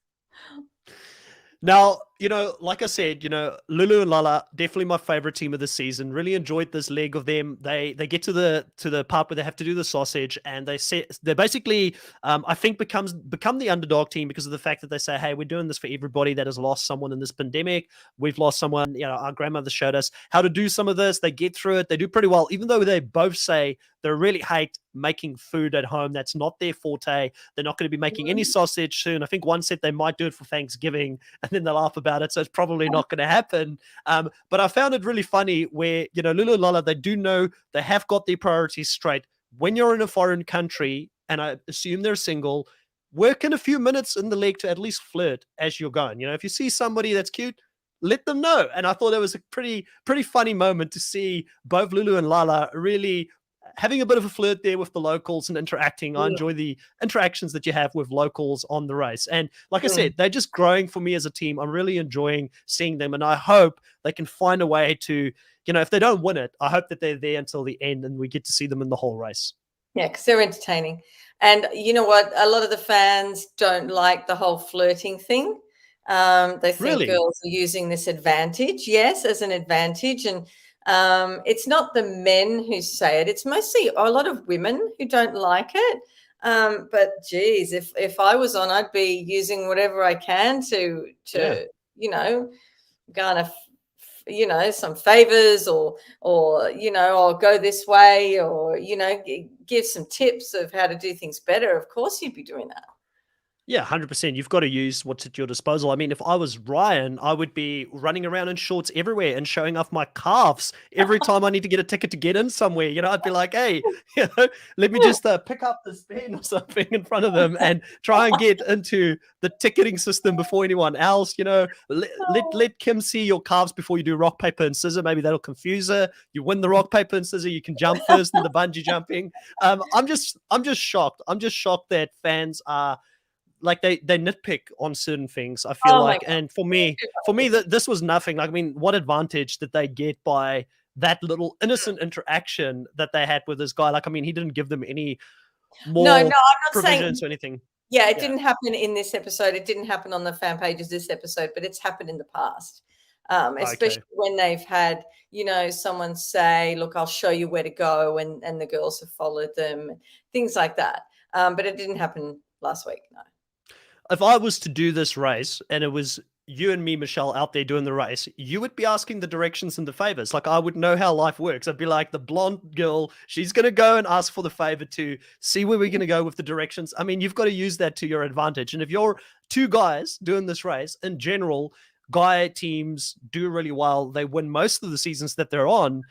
Now, Like I said, Lulu and Lala definitely my favorite team of the season. Really enjoyed this leg of them. They get to the part where they have to do the sausage, and they basically I think become the underdog team because of the fact that they say, hey, we're doing this for everybody that has lost someone in this pandemic. We've lost someone. Our grandmother showed us how to do some of this. They get through it. They do pretty well, even though they both say they really hate making food at home. That's not their forte. They're not going to be making any sausage soon. I think one said they might do it for Thanksgiving, and then they laugh about it. So it's probably not going to happen. But I found it really funny where, Lulu and Lala, they do know they have got their priorities straight. When you're in a foreign country, and I assume they're single, work in a few minutes in the leg to at least flirt as you're going. If you see somebody that's cute, let them know. And I thought it was a pretty funny moment to see both Lulu and Lala really having a bit of a flirt there with the locals and interacting. I enjoy the interactions that you have with locals on the race. And like I said, they're just growing for me as a team. I'm really enjoying seeing them. And I hope they can find a way to, if they don't win it, I hope that they're there until the end and we get to see them in the whole race. Yeah, because they're entertaining. And you know what? A lot of the fans don't like the whole flirting thing. They think girls are using this advantage, yes, as an advantage. And it's not the men who say it. It's mostly a lot of women who don't like it. But geez, if I was on, I'd be using whatever I can to garner some favors or I'll go this way or give some tips of how to do things better. Of course you'd be doing that. Yeah, 100%. You've got to use what's at your disposal. I mean, if I was Ryan, I would be running around in shorts everywhere and showing off my calves every time I need to get a ticket to get in somewhere. I'd be like, hey, let me just pick up this pen or something in front of them and try and get into the ticketing system before anyone else. Let Kim see your calves before you do rock, paper, and scissors. Maybe that'll confuse her. You win the rock, paper, and scissors. You can jump first in the bungee jumping. I'm just shocked. I'm just shocked that fans are like they nitpick on certain things. I feel like, and for me, this was nothing. Like, I mean, what advantage did they get by that little innocent interaction that they had with this guy? Like, I mean, he didn't give them any more I'm not provisions saying, or anything. Yeah, it didn't happen in this episode. It didn't happen on the fan pages this episode, but it's happened in the past. Especially when they've had, someone say, look, I'll show you where to go. And the girls have followed them, things like that. But it didn't happen last week. No. If I was to do this race and it was you and me, Michelle, out there doing the race, you would be asking the directions and the favors. Like, I would know how life works. I'd be like, the blonde girl, she's going to go and ask for the favor to see where we're going to go with the directions. I mean, you've got to use that to your advantage. And if you're two guys doing this race, in general, guy teams do really well. They win most of the seasons that they're on.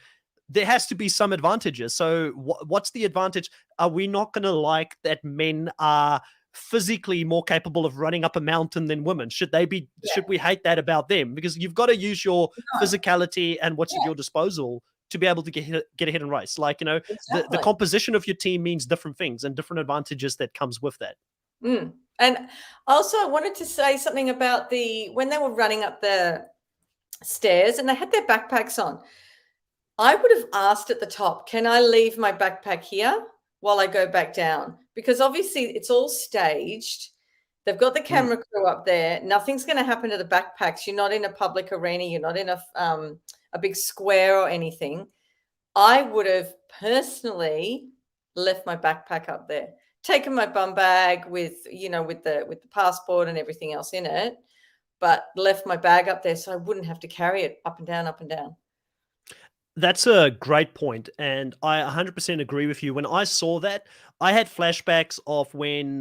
There has to be some advantages. So what's the advantage? Are we not going to like that men are physically more capable of running up a mountain than women? Should we hate that about them? Because you've got to use your physicality and what's at your disposal to be able to get ahead and race. Like, the composition of your team means different things and different advantages that comes with that. And also I wanted to say something about when they were running up the stairs and they had their backpacks on. I would have asked at the top, can I leave my backpack here while I go back down? Because obviously it's all staged. They've got the camera crew up there. Nothing's going to happen to the backpacks. You're not in a public arena. You're not in a big square or anything. I would have personally left my backpack up there, taken my bum bag with the passport and everything else in it, but left my bag up there so I wouldn't have to carry it up and down, up and down. That's a great point, and I 100% agree with you. When I saw that, I had flashbacks of when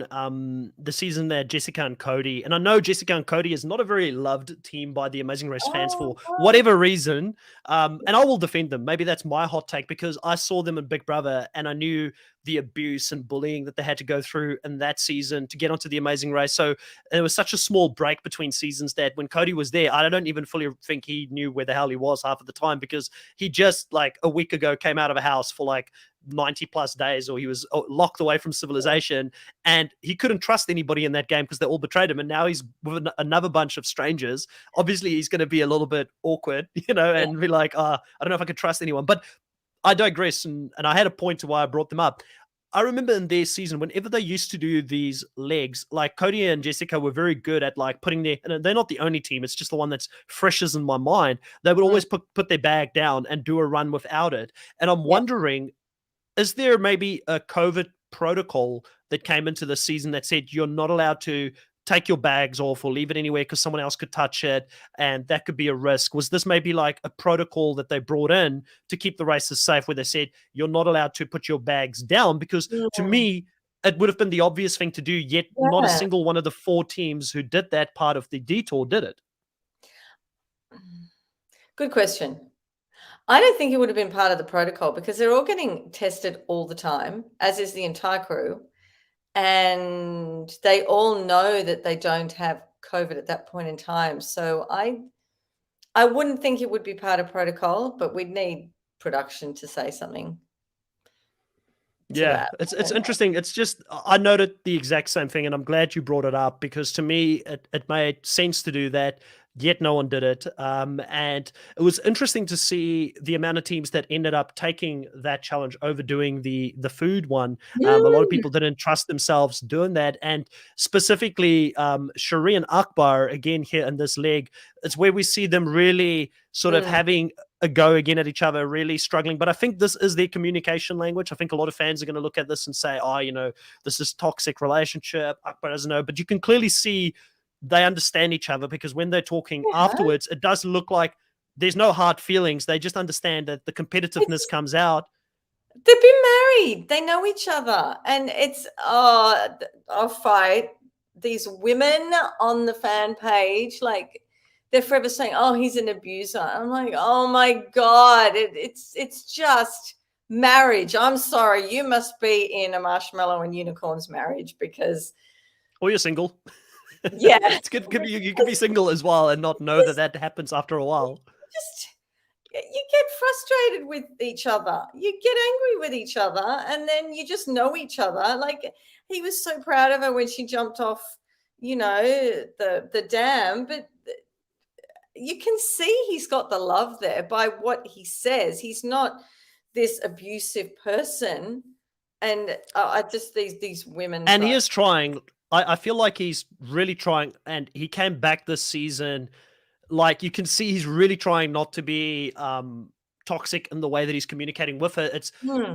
the season that Jessica and Cody, and I know Jessica and Cody is not a very loved team by the Amazing Race fans for whatever reason, and I will defend them. Maybe that's my hot take because I saw them in Big Brother and I knew the abuse and bullying that they had to go through in that season to get onto the Amazing Race. So there was such a small break between seasons that when Cody was there, I don't even fully think he knew where the hell he was half of the time because he just like a week ago came out of a house for like 90 plus days, or he was locked away from civilization and he couldn't trust anybody in that game because they all betrayed him. And now he's with another bunch of strangers. Obviously he's going to be a little bit awkward, and be like, I don't know if I could trust anyone, but I digress. And I had a point to why I brought them up. I remember in their season, whenever they used to do these legs, like Cody and Jessica were very good at like putting their, and they're not the only team, it's just the one that's freshest in my mind. They would always put their bag down and do a run without it. And I'm Yeah. wondering, is there maybe a COVID protocol that came into the season that said you're not allowed to take your bags off or leave it anywhere because someone else could touch it and that could be a risk? Was this maybe like a protocol that they brought in to keep the races safe where they said you're not allowed to put your bags down? Because to Mm. me, it would have been the obvious thing to do, yet not a Yeah. single one of the 4 teams who did that part of the detour did it. Good question. I don't think it would have been part of the protocol because they're all getting tested all the time, as is the entire crew. And they all know that they don't have COVID at that point in time. So I wouldn't think it would be part of protocol, but we'd need production to say something to Yeah, that. it's interesting. It's just I noted the exact same thing, and I'm glad you brought it up because to me it made sense to do that. Yet no one did it, and it was interesting to see the amount of teams that ended up taking that challenge over doing the food one. A lot of Mm, people didn't trust themselves doing that, and specifically Shari and Akbar again here in this leg. It's where we see them really sort of mm. having a go again at each other, really struggling. But I think this is their communication language. I think a lot of fans are going to look at this and say, oh, this is toxic relationship. Akbar doesn't know. But you can clearly see they understand each other because when they're talking Yeah, afterwards, it does look like there's no hard feelings. They just understand that the competitiveness it's comes out. they've been married. They know each other, and it's I'll fight these women on the fan page like they're forever saying, "Oh, he's an abuser." I'm like, "Oh my god, it's just marriage." I'm sorry, you must be in a marshmallow and unicorns marriage because Or you're single. yeah, It's good. You could be single as well and not know that that happens after a while. just you get frustrated with each other. You get angry with each other, and then you just know each other. Like he was so proud of her when she jumped off, the dam, but you can see he's got the love there by what he says. He's not this abusive person, and I just these women. And he is trying. I feel like he's really trying, and he came back this season. Like you can see, he's really trying not to be toxic in the way that he's communicating with her.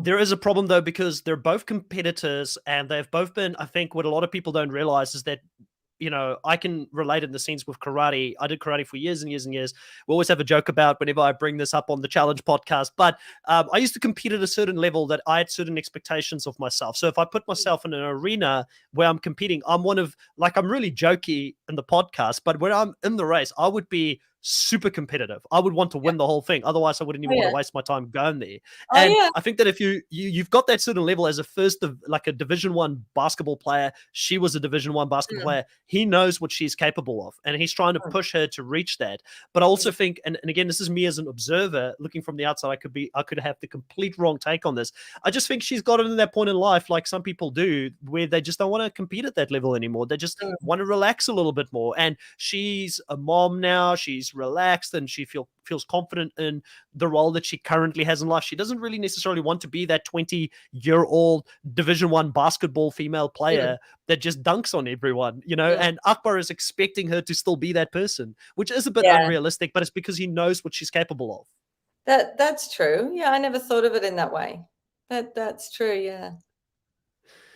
There is a problem though because they're both competitors, and they've both been. I think what a lot of people don't realize is that I can relate in the sense with karate. I did karate for years and years and years. We always have a joke about whenever I bring this up on the Challenge podcast. But I used to compete at a certain level that I had certain expectations of myself. So if I put myself in an arena where I'm competing, I'm I'm really jokey in the podcast, but when I'm in the race, I would be super competitive. I would want to win the whole thing. Otherwise, I wouldn't Oh even want yeah, to waste my time going there. oh And yeah, I think that if you've got that certain level as like a Division 1 basketball player, she was a Division 1 basketball player. He knows what she's capable of, and he's trying to push her to reach that. But I also think, and again, this is me as an observer looking from the outside. I could have the complete wrong take on this. I just think she's gotten to that point in life, like some people do, where they just don't want to compete at that level anymore. They just want to relax a little bit more. And she's a mom now. She's relaxed, and she feels confident in the role that she currently has in life. She doesn't really necessarily want to be that 20-year-old Division 1 basketball female player that just dunks on everyone, and Akbar is expecting her to still be that person, which is a bit yeah. unrealistic, but it's because he knows what she's capable of. That's true. Yeah, I never thought of it in that way. That's true. Yeah.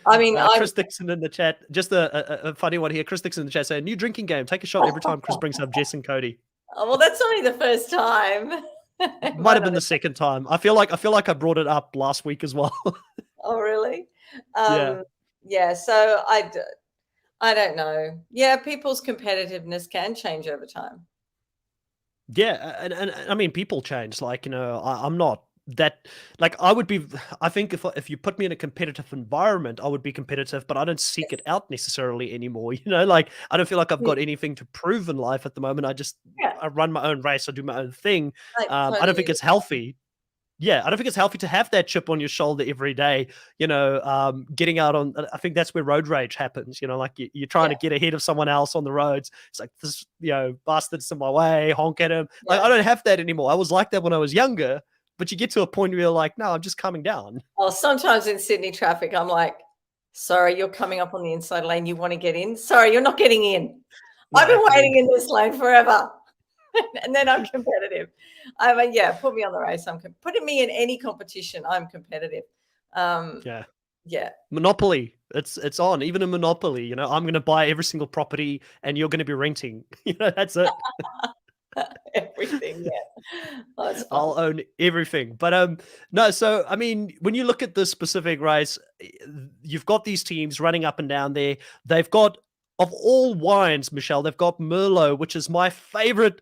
I mean, I'm Chris Dixon in the chat, just a funny one here. Chris Dixon in the chat saying, new drinking game, take a shot every time Chris brings up Jess and Cody. oh, well, that's only the first time. It Might have not been the second time. I feel like I brought it up last week as well. Oh, really? Yeah. Yeah. So I don't know. Yeah, people's competitiveness can change over time. Yeah, and I mean, people change. Like, I'm not that like I would be. I think if you put me in a competitive environment, I would be competitive, but I don't seek it out necessarily anymore. Like I don't feel like I've got anything to prove in life at the moment. Yeah, I run my own race. I do my own thing. I I don't think totally. it's healthy. Yeah, I don't think it's healthy to have that chip on your shoulder every day, getting out on, I think that's where road rage happens, like you're trying to Yeah, get ahead of someone else on the roads. It's like, this, bastard's in my way, honk at him. Like, yeah. I don't have that anymore. I was like that when I was younger, but you get to a point where you're like, no, I'm just coming down. Oh, sometimes in Sydney traffic, I'm like, sorry, you're coming up on the inside lane. You want to get in? Sorry, you're not getting in. I've been waiting in this lane forever. And then I'm competitive. I mean, yeah, put me on the race. Putting me in any competition, I'm competitive. Yeah. Monopoly. It's on. Even in Monopoly, I'm going to buy every single property and you're going to be renting. That's it. Everything, yeah. Oh, it's fun. I'll own everything. But no, so I mean, when you look at this specific race, you've got these teams running up and down there. They've got, of all wines, Michelle, they've got Merlot, which is my favorite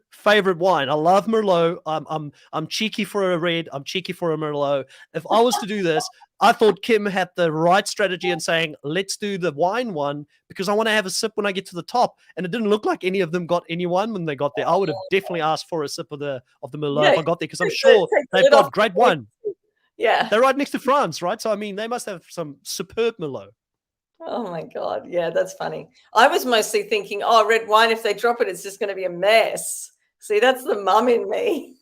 wine. I love Merlot. I'm cheeky for a red. I'm cheeky for a Merlot. If I was to do this, I thought Kim had the right strategy in saying, let's do the wine one because I want to have a sip when I get to the top. And it didn't look like any of them got any wine when they got there. I would have definitely asked for a sip of the Merlot if I got there because I'm sure they've got great wine. Yeah. They're right next to France, right? So, I mean, they must have some superb Merlot. Oh my God. Yeah, that's funny. I was mostly thinking, oh, red wine, if they drop it, it's just going to be a mess. See, that's the mum in me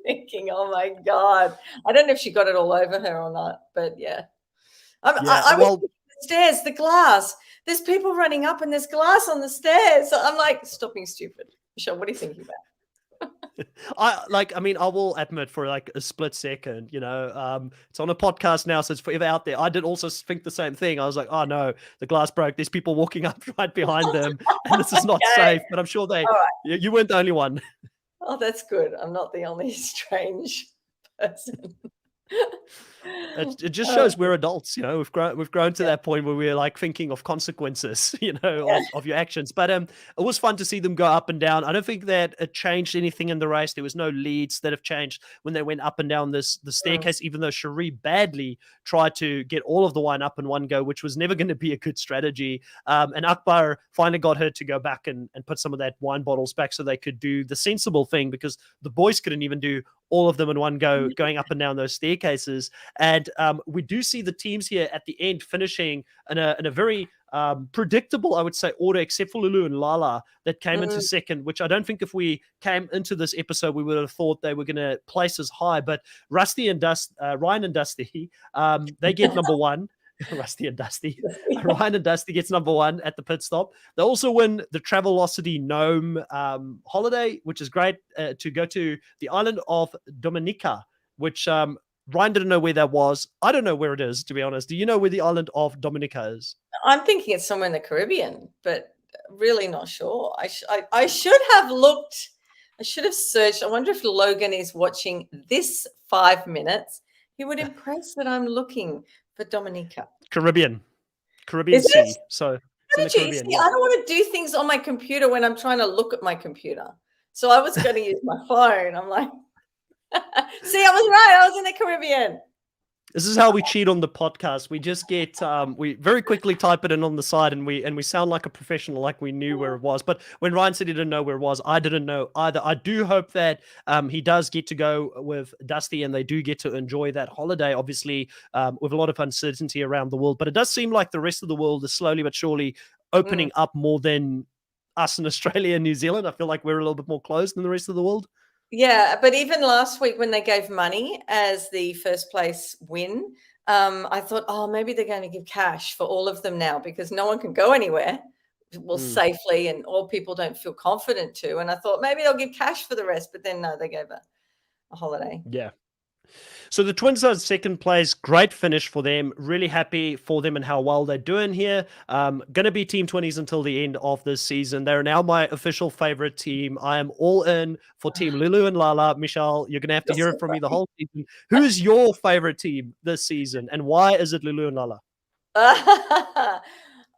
thinking, oh my God. I don't know if she got it all over her or not, but yeah. I was the stairs, the glass. There's people running up and there's glass on the stairs. So I'm like, stop being stupid. Michelle, what are you thinking about? I will admit for like a split second, it's on a podcast now, so it's forever out there. I did also think the same thing. I was like, oh no, the glass broke. There's people walking up right behind them, and this is not safe. But I'm sure you weren't the only one. Oh, that's good. I'm not the only strange person. It just shows we're adults, we've grown to that point where we're like thinking of consequences, of your actions. But it was fun to see them go up and down. I don't think that it changed anything in the race. There was no leads that have changed when they went up and down the staircase, even though Shari badly tried to get all of the wine up in one go, which was never going to be a good strategy. And Akbar finally got her to go back and put some of that wine bottles back so they could do the sensible thing because the boys couldn't even do all of them in one go, going up and down those staircases. And we do see the teams here at the end finishing in a very predictable, I would say, order, except for Lulu and Lala that came into second, which I don't think if we came into this episode, we would have thought they were going to place as high. But Ryan and Dusty, they get number one. Rusty and Dusty. Ryan and Dusty gets number one at the pit stop. They also win the Travelocity Gnome holiday, which is great to go to the island of Dominica, which Ryan didn't know where that was. I don't know where it is, to be honest. Do you know where the island of Dominica is? I'm thinking it's somewhere in the Caribbean, but really not sure. I should have looked. I should have searched. I wonder if Logan is watching this 5 minutes. He would impress that I'm looking for Dominica. Caribbean Sea. So it's in the Caribbean. I don't want to do things on my computer when I'm trying to look at my computer. So I was going to use my phone. I'm like, see, I was right. I was in the Caribbean. This is how we cheat on the podcast. We just get we very quickly type it in on the side and we sound like a professional, like we knew where it was. But when Ryan said he didn't know where it was, I didn't know either. I do hope that he does get to go with Dusty and they do get to enjoy that holiday, obviously, with a lot of uncertainty around the world. But it does seem like the rest of the world is slowly but surely opening up more than us in Australia and New Zealand. I feel like we're a little bit more closed than the rest of the world. Yeah, but even last week when they gave money as the first place win, I thought, oh, maybe they're going to give cash for all of them now because no one can go anywhere safely and all people don't feel confident to. And I thought maybe they'll give cash for the rest, but then no, they gave a holiday. Yeah. So the Twins are second place. Great finish for them. Really happy for them and how well they're doing here. Going to be Team 20s until the end of this season. They're now my official favorite team. I am all in for Team Lulu and Lala. Michelle, you're going to have to hear it from me the whole season. Who's your favorite team this season and why is it Lulu and Lala?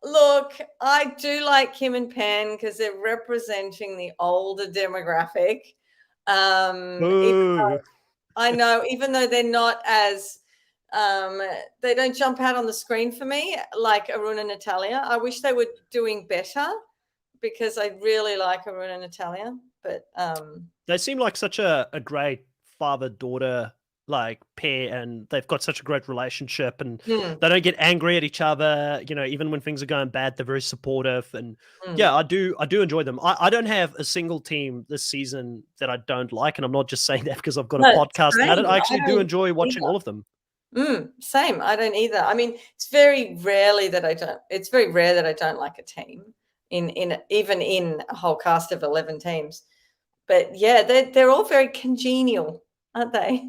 Look, I do like Kim and Pan because they're representing the older demographic. I know, even though they're not as, they don't jump out on the screen for me like Arun and Natalia. I wish they were doing better because I really like Arun and Natalia. But they seem like such a great father-daughter like pair, and they've got such a great relationship, and Mm, they don't get angry at each other. Even when things are going bad, they're very supportive. And mm. yeah, I do enjoy them. I don't have a single team this season that I don't like, and I'm not just saying that because I've got a No, podcast about it. same. I I actually do don't enjoy watching either. all of them. Same. I don't either. I mean, it's very rarely that I don't. It's very rare that I don't like a team in even in a whole cast of 11 teams. But yeah, they're all very congenial, aren't they?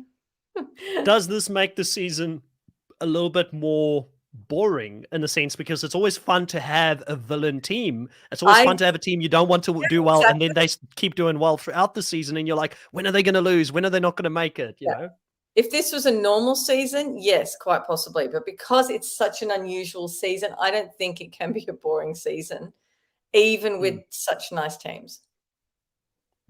Does this make the season a little bit more boring in a sense, because it's always fun to have a villain team? It's always I fun to have a team you don't want to do well, and then exactly. they keep doing well throughout the season, and you're like, when are they going to lose? When are they not going to make it? Yeah. If this was a normal season, yes, quite possibly. But because it's such an unusual season, I don't think it can be a boring season, even with Mm. such nice teams.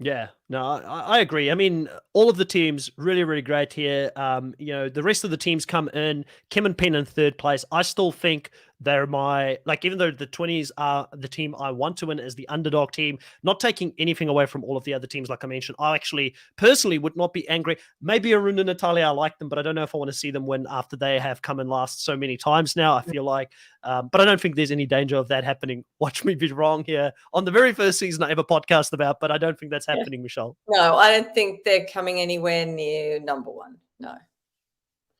Yeah, no, I agree. I mean, all of the teams really, really great here. The rest of the teams come in. Kim and Penn in third place. I still think they're even though the 20s are the team I want to win as the underdog team, not taking anything away from all of the other teams, like I mentioned. I actually personally would not be angry. Maybe Arun and Natalia, I like them, but I don't know if I want to see them win after they have come in last so many times now. I feel like, but I don't think there's any danger of that happening. Watch me be wrong here on the very first season I ever podcast about, but I don't think that's Yeah. happening, Michelle. No, I don't think they're coming anywhere near number one. No.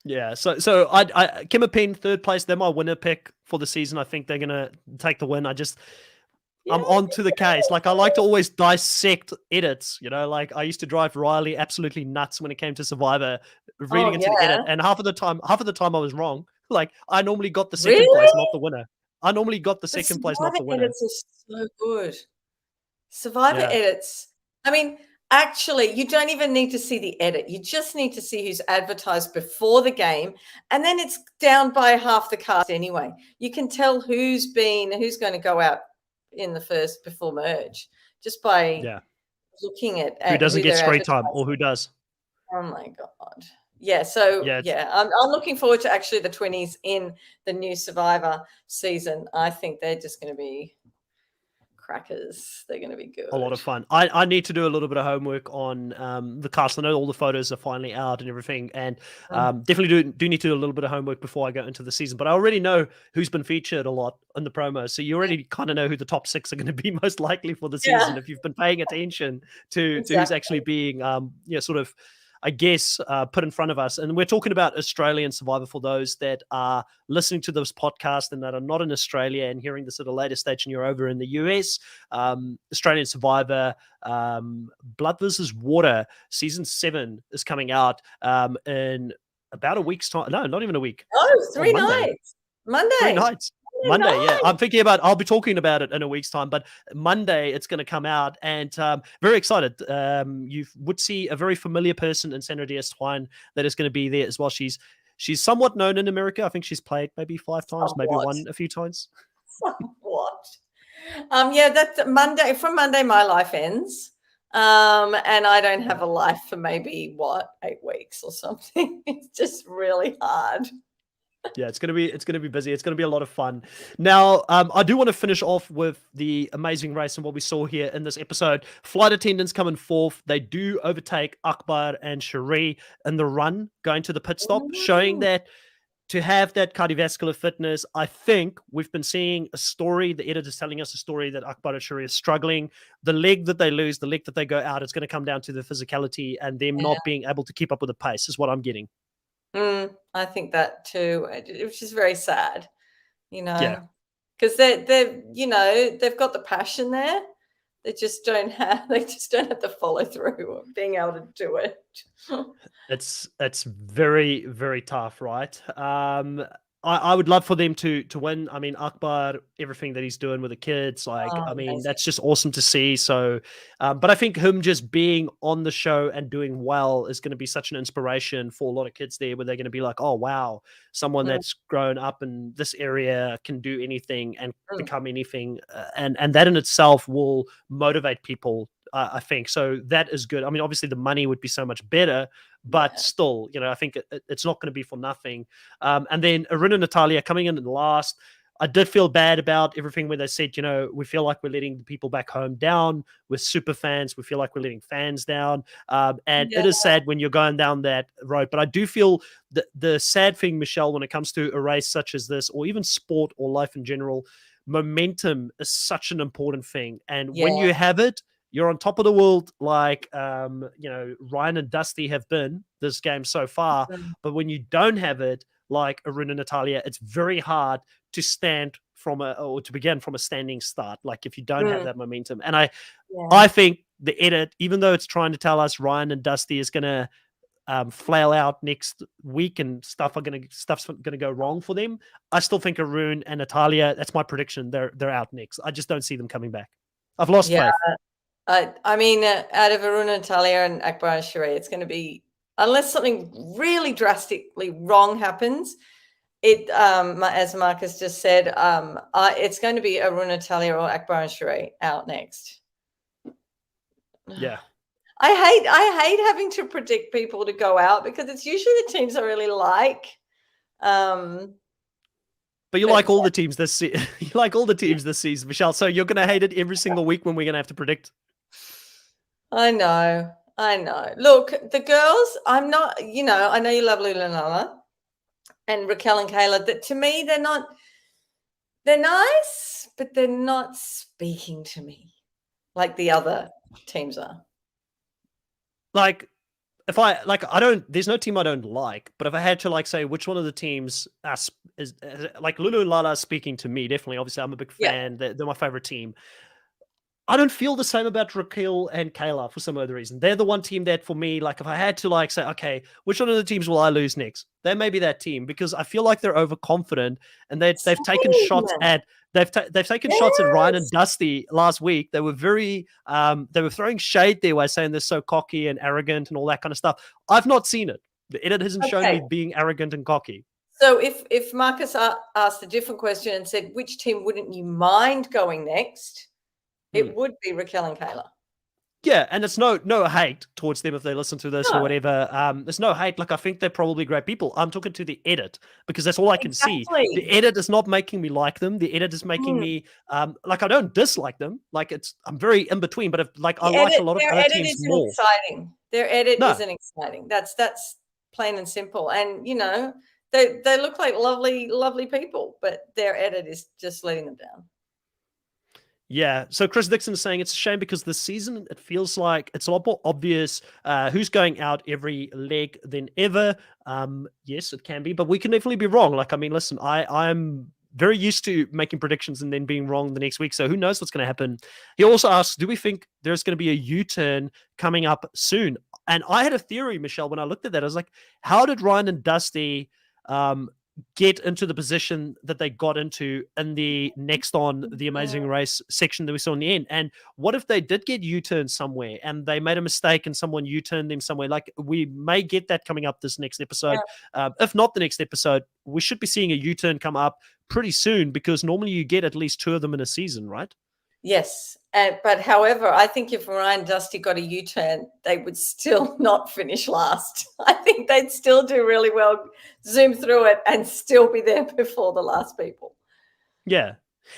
Yeah, so I Kim and Penn third place. They're my winner pick for the season. I think they're gonna take the win. Yeah. I'm on to the case. Like, I like to always dissect edits. Like I used to drive Riley absolutely nuts when it came to Survivor, reading Oh, into the edit, yeah. and half of the time I was wrong. Like, I normally got the second place, Really? not the winner. I normally got the But second place, not Survivor the winner. edits are so good. Survivor Yeah, edits. I mean, actually, you don't even need to see the edit. You just need to see who's advertised before the game. And then it's down by half the cast anyway. You can tell who's going to go out in the first before merge just by yeah. looking Who at doesn't who get they're screen time, advertising. or who does? Oh my God. Yeah. So, Yeah, yeah, I'm looking forward to actually the 20s in the new Survivor season. I think they're just going to be crackers. They're going to be a lot good. of fun. I need to do a little bit of homework on the cast. I know all the photos are finally out and everything, and Mm. definitely do need to do a little bit of homework before I go into the season. But I already know who's been featured a lot in the promo, so you already kind of know who the top 6 are going to be most likely for the season Yeah, if you've been paying attention to who's actually exactly. being sort of, I guess, put in front of us. And we're talking about Australian Survivor for those that are listening to this podcast and that are not in Australia and hearing this at a later stage and you're over in the US. Australian Survivor, Blood versus Water season 7 is coming out in about a week's time. No, not even a week. Oh, On 3 Monday. nights. 3 Monday. nights. Monday, yeah. Night. I'll be talking about it in a week's time, but Monday it's going to come out, and very excited. You would see a very familiar person in Sandra Diaz-Twine that is going to be there as well. She's somewhat known in America. I think she's played maybe 5 times, maybe Somewhat. won a few times. Somewhat. Yeah, that's Monday. From Monday, my life ends. And I don't have a life for maybe 8 weeks or something. It's just really hard. Yeah, it's gonna be busy. It's gonna be a lot of fun. Now, I do want to finish off with the amazing race and what we saw here in this episode. Flight attendants coming fourth. They do overtake Akbar and Shari in the run, going to the pit stop, showing Mm, that to have that cardiovascular fitness. I think we've been seeing a story. The editor's telling us a story that Akbar and Shari is struggling. The leg that they lose, the leg that they go out, it's going to come down to the physicality and them yeah. not being able to keep up with the pace, is what I'm getting. I think that too, which is very sad, Yeah. because they've got the passion there. They just don't have the follow through of being able to do it. It's very, very tough, right? I would love for them to win. I mean, Akbar, everything that he's doing with the kids, like, Oh, I mean, amazing. that's just awesome to see. So, but I think him just being on the show and doing well is going to be such an inspiration for a lot of kids there, where they're going to be like, oh wow, someone Mm, that's grown up in this area can do anything and mm, become anything, and that in itself will motivate people. I think so. That is good. I mean, obviously the money would be so much better, but yeah. still, I think it's not going to be for nothing. And then Arun and Natalia coming in last. I did feel bad about everything when they said, we feel like we're letting the people back home down. We're super fans. We feel like we're letting fans down. And Yeah. it is sad when you're going down that road. But I do feel the sad thing, Michelle, when it comes to a race such as this, or even sport or life in general, momentum is such an important thing. And when Yeah. you have it, you're on top of the world, like Ryan and Dusty have been this game so far. But when you don't have it, like Arun and Natalia, it's very hard to begin from a standing start. Like if you don't have that momentum, and I think the edit, even though it's trying to tell us Ryan and Dusty is gonna flail out next week and stuff's gonna go wrong for them, I still think Arun and Natalia, that's my prediction, they're out next. I just don't see them coming back. I've lost faith. I mean, out of Arun, Natalia, and Akbar and Shari, it's going to be, unless something really drastically wrong happens, as Marcus just said, it's going to be Arun, Natalia, or Akbar and Shari out next. Yeah. I hate having to predict people to go out because it's usually the teams I really like. But you like all the teams this you like all the teams this season, Michelle. So you're going to hate it every single week when we're going to have to predict. I know. Look, the girls, I'm not, I know you love Lula Nala and Raquel and Kayla. That to me, they're nice, but they're not speaking to me like the other teams are. Like, there's no team I don't like, but if I had to say which one of the teams is like Lulu and Lala speaking to me, definitely, obviously I'm a big fan. They're my favorite team. I don't feel the same about Raquel and Kayla for some other reason. They're the one team that for me, if I had to say, okay, which one of the teams will I lose next? They may be that team because I feel like they're overconfident and they've taken shots at they've taken shots at Ryan and Dusty last week. They were very they were throwing shade their way, saying they're so cocky and arrogant and all that kind of stuff. I've not seen it. The edit hasn't shown me being arrogant and cocky. So if Marcus asked a different question and said, which team wouldn't you mind going next? It would be Raquel and Kayla. Yeah, and it's no hate towards them if they listen to this or whatever. There's no hate. I think they're probably great people. I'm talking to the edit because that's all I can see. The edit is not making me like them. The edit is making me I don't dislike them. I'm very in between. But I like a lot of other teams more. Exciting. Their edit isn't exciting. That's plain and simple. And they look like lovely, lovely people, but their edit is just letting them down. Yeah, so Chris Dixon is saying it's a shame because this season it feels like it's a lot more obvious who's going out every leg than ever. Yes, it can be, but we can definitely be wrong. Listen, I'm very used to making predictions and then being wrong the next week, so who knows what's going to happen. He also asks, do we think there's going to be a U-turn coming up soon? And I had a theory, Michelle, when I looked at that. I was like, how did Ryan and Dusty get into the position that they got into in the next on the Amazing Race section that we saw in the end? And what if they did get U-turned somewhere and they made a mistake and someone U-turned them somewhere? We may get that coming up this next episode. If not the next episode, we should be seeing a U-turn come up pretty soon because normally you get at least 2 of them in a season, right? Yes. But however, I think if Ryan and Dusty got a U-turn, they would still not finish last. I think they'd still do really well, zoom through it and still be there before the last people. Yeah.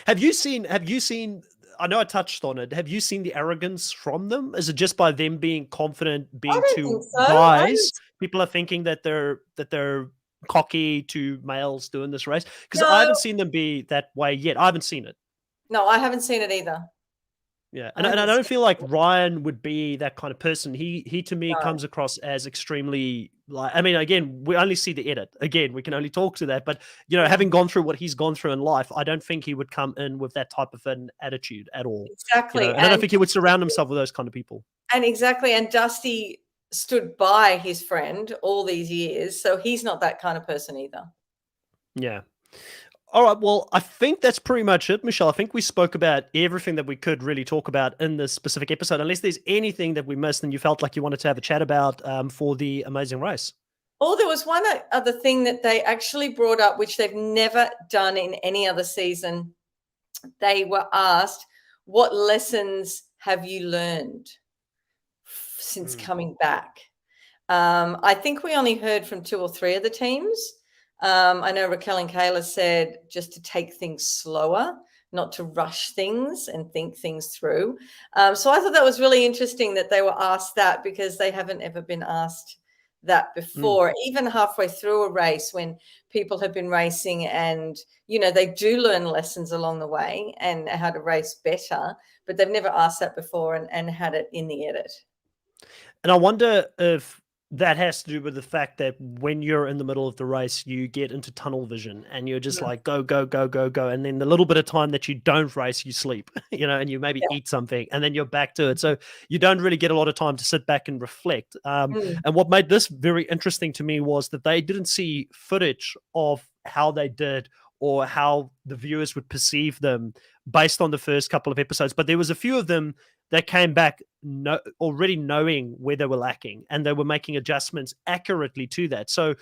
Have you seen, I know I touched on it. Have you seen the arrogance from them? Is it just by them being confident, being two guys? People are thinking that they're cocky to males doing this race? Because I haven't seen them be that way yet. I haven't seen it. No, I haven't seen it either. Yeah, and I don't feel like Ryan would be that kind of person. He to me comes across as extremely again, we only see the edit. Again, we can only talk to that. But having gone through what he's gone through in life, I don't think he would come in with that type of an attitude at all. Exactly, and I don't think he would surround himself with those kind of people. And exactly, and Dusty stood by his friend all these years, so he's not that kind of person either. Yeah. All right, well, I think that's pretty much it, Michelle. I think we spoke about everything that we could really talk about in this specific episode, unless there's anything that we missed and you felt like you wanted to have a chat about for the Amazing Race. Oh, there was one other thing that they actually brought up, which they've never done in any other season. They were asked, what lessons have you learned since coming back? I think we only heard from 2 or 3 of the teams. I know Raquel and Kayla said just to take things slower, not to rush things and think things through. So I thought that was really interesting that they were asked that, because they haven't ever been asked that before, even halfway through a race when people have been racing, and they do learn lessons along the way and how to race better, but they've never asked that before and had it in the edit. And I wonder if that has to do with the fact that when you're in the middle of the race, you get into tunnel vision and you're just like, go, go, go, go, go. And then the little bit of time that you don't race, you sleep, and you maybe eat something and then you're back to it. So you don't really get a lot of time to sit back and reflect. And what made this very interesting to me was that they didn't see footage of how they did or how the viewers would perceive them based on the first couple of episodes. But there was a few of them that came back already knowing where they were lacking, and they were making adjustments accurately to that. So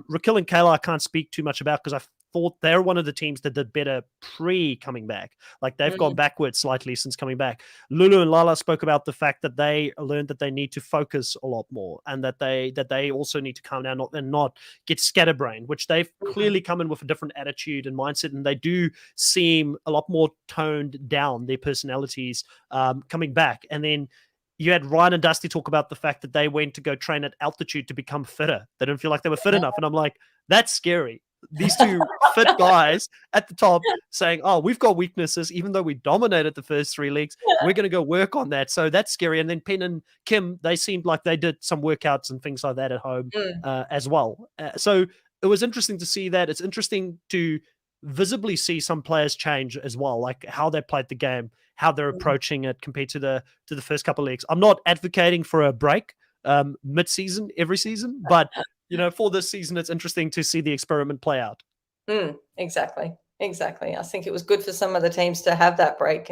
Raquel and Kayla, I can't speak too much about, because I thought they're one of the teams that did better pre-coming back. Like, they've gone backwards slightly since coming back. Lulu and Lala spoke about the fact that they learned that they need to focus a lot more, and that they also need to calm down and not get scatterbrained, which they've clearly come in with a different attitude and mindset, and they do seem a lot more toned down, their personalities coming back. And then you had Ryan and Dusty talk about the fact that they went to go train at altitude to become fitter. They didn't feel like they were fit enough. And I'm like, that's scary. These two fit guys at the top saying, oh, we've got weaknesses, even though we dominated the first 3 leagues, we're going to go work on that. So that's scary. And then Penn and Kim, they seemed like they did some workouts and things like that at home as well. So it was interesting to see that. It's interesting to visibly see some players change as well, like how they played the game, how they're approaching it compared to the first couple of leagues. I'm not advocating for a break mid-season every season, but for this season, it's interesting to see the experiment play out. Exactly. I think it was good for some of the teams to have that break,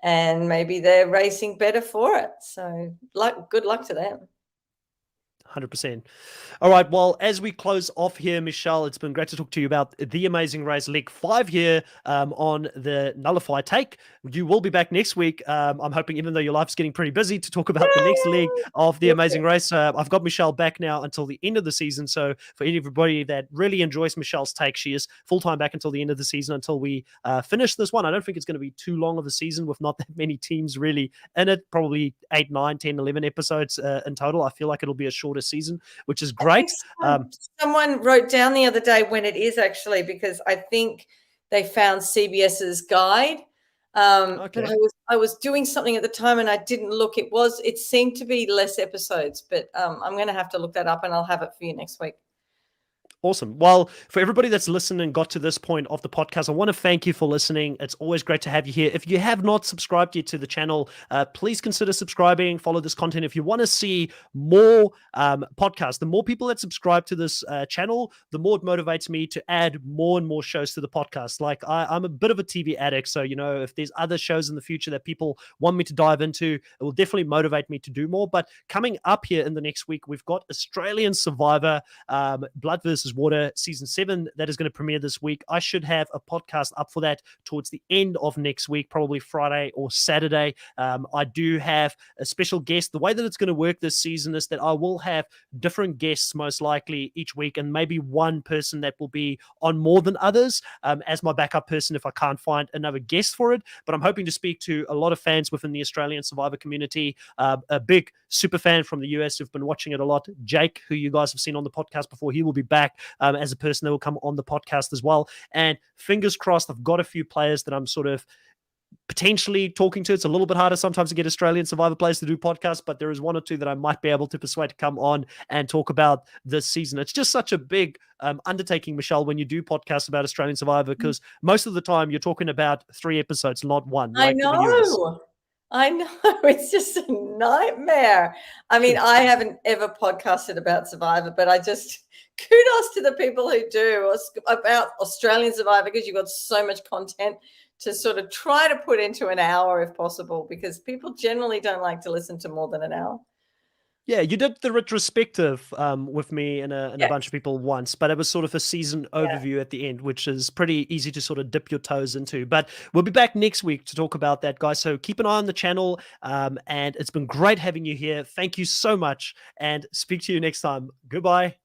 and maybe they're racing better for it. So good luck to them. 100%. All right. Well, as we close off here, Michelle, it's been great to talk to you about the Amazing Race League 5 here on the Nullify Take. You will be back next week. I'm hoping, even though your life's getting pretty busy, to talk about the next league of the Amazing Race. I've got Michelle back now until the end of the season. So for everybody that really enjoys Michelle's take, she is full-time back until the end of the season, until we finish this one. I don't think it's going to be too long of a season with not that many teams really in it. Probably 8, 9, 10, 11 episodes in total. I feel like it'll be a shorter season, which is great. Someone wrote down the other day when it is, actually, because I think they found CBS's guide. But I was doing something at the time and I didn't look. It seemed to be less episodes, but I'm going to have to look that up, and I'll have it for you next week. Awesome. Well, for everybody that's listened and got to this point of the podcast, I want to thank you for listening. It's always great to have you here. If you have not subscribed yet to the channel, please consider subscribing, follow this content. If you want to see more podcasts, the more people that subscribe to this channel, the more it motivates me to add more and more shows to the podcast. Like, I'm a bit of a TV addict, so, if there's other shows in the future that people want me to dive into, it will definitely motivate me to do more. But coming up here in the next week, we've got Australian Survivor, Blood vs. Water season 7 that is going to premiere this week. I should have a podcast up for that towards the end of next week, probably Friday or Saturday. I do have a special guest. The way that it's going to work this season is that I will have different guests most likely each week, and maybe one person that will be on more than others as my backup person if I can't find another guest for it. But I'm hoping to speak to a lot of fans within the Australian Survivor community, a big super fan from the US who've been watching it a lot, Jake, who you guys have seen on the podcast before. He will be back as a person that will come on the podcast as well. And fingers crossed, I've got a few players that I'm sort of potentially talking to. It's a little bit harder sometimes to get Australian Survivor players to do podcasts, but there is 1 or 2 that I might be able to persuade to come on and talk about this season. It's just such a big undertaking, Michelle, when you do podcasts about Australian Survivor, because most of the time you're talking about 3 episodes, not 1. I know. It's just a nightmare. I mean, I haven't ever podcasted about Survivor, but I just kudos to the people who do about Australian Survivor, because you've got so much content to sort of try to put into an hour if possible, because people generally don't like to listen to more than an hour. Yeah, you did the retrospective with me and a bunch of people once, but it was sort of a season overview at the end, which is pretty easy to sort of dip your toes into. But we'll be back next week to talk about that, guys. So keep an eye on the channel, and it's been great having you here. Thank you so much, and speak to you next time. Goodbye.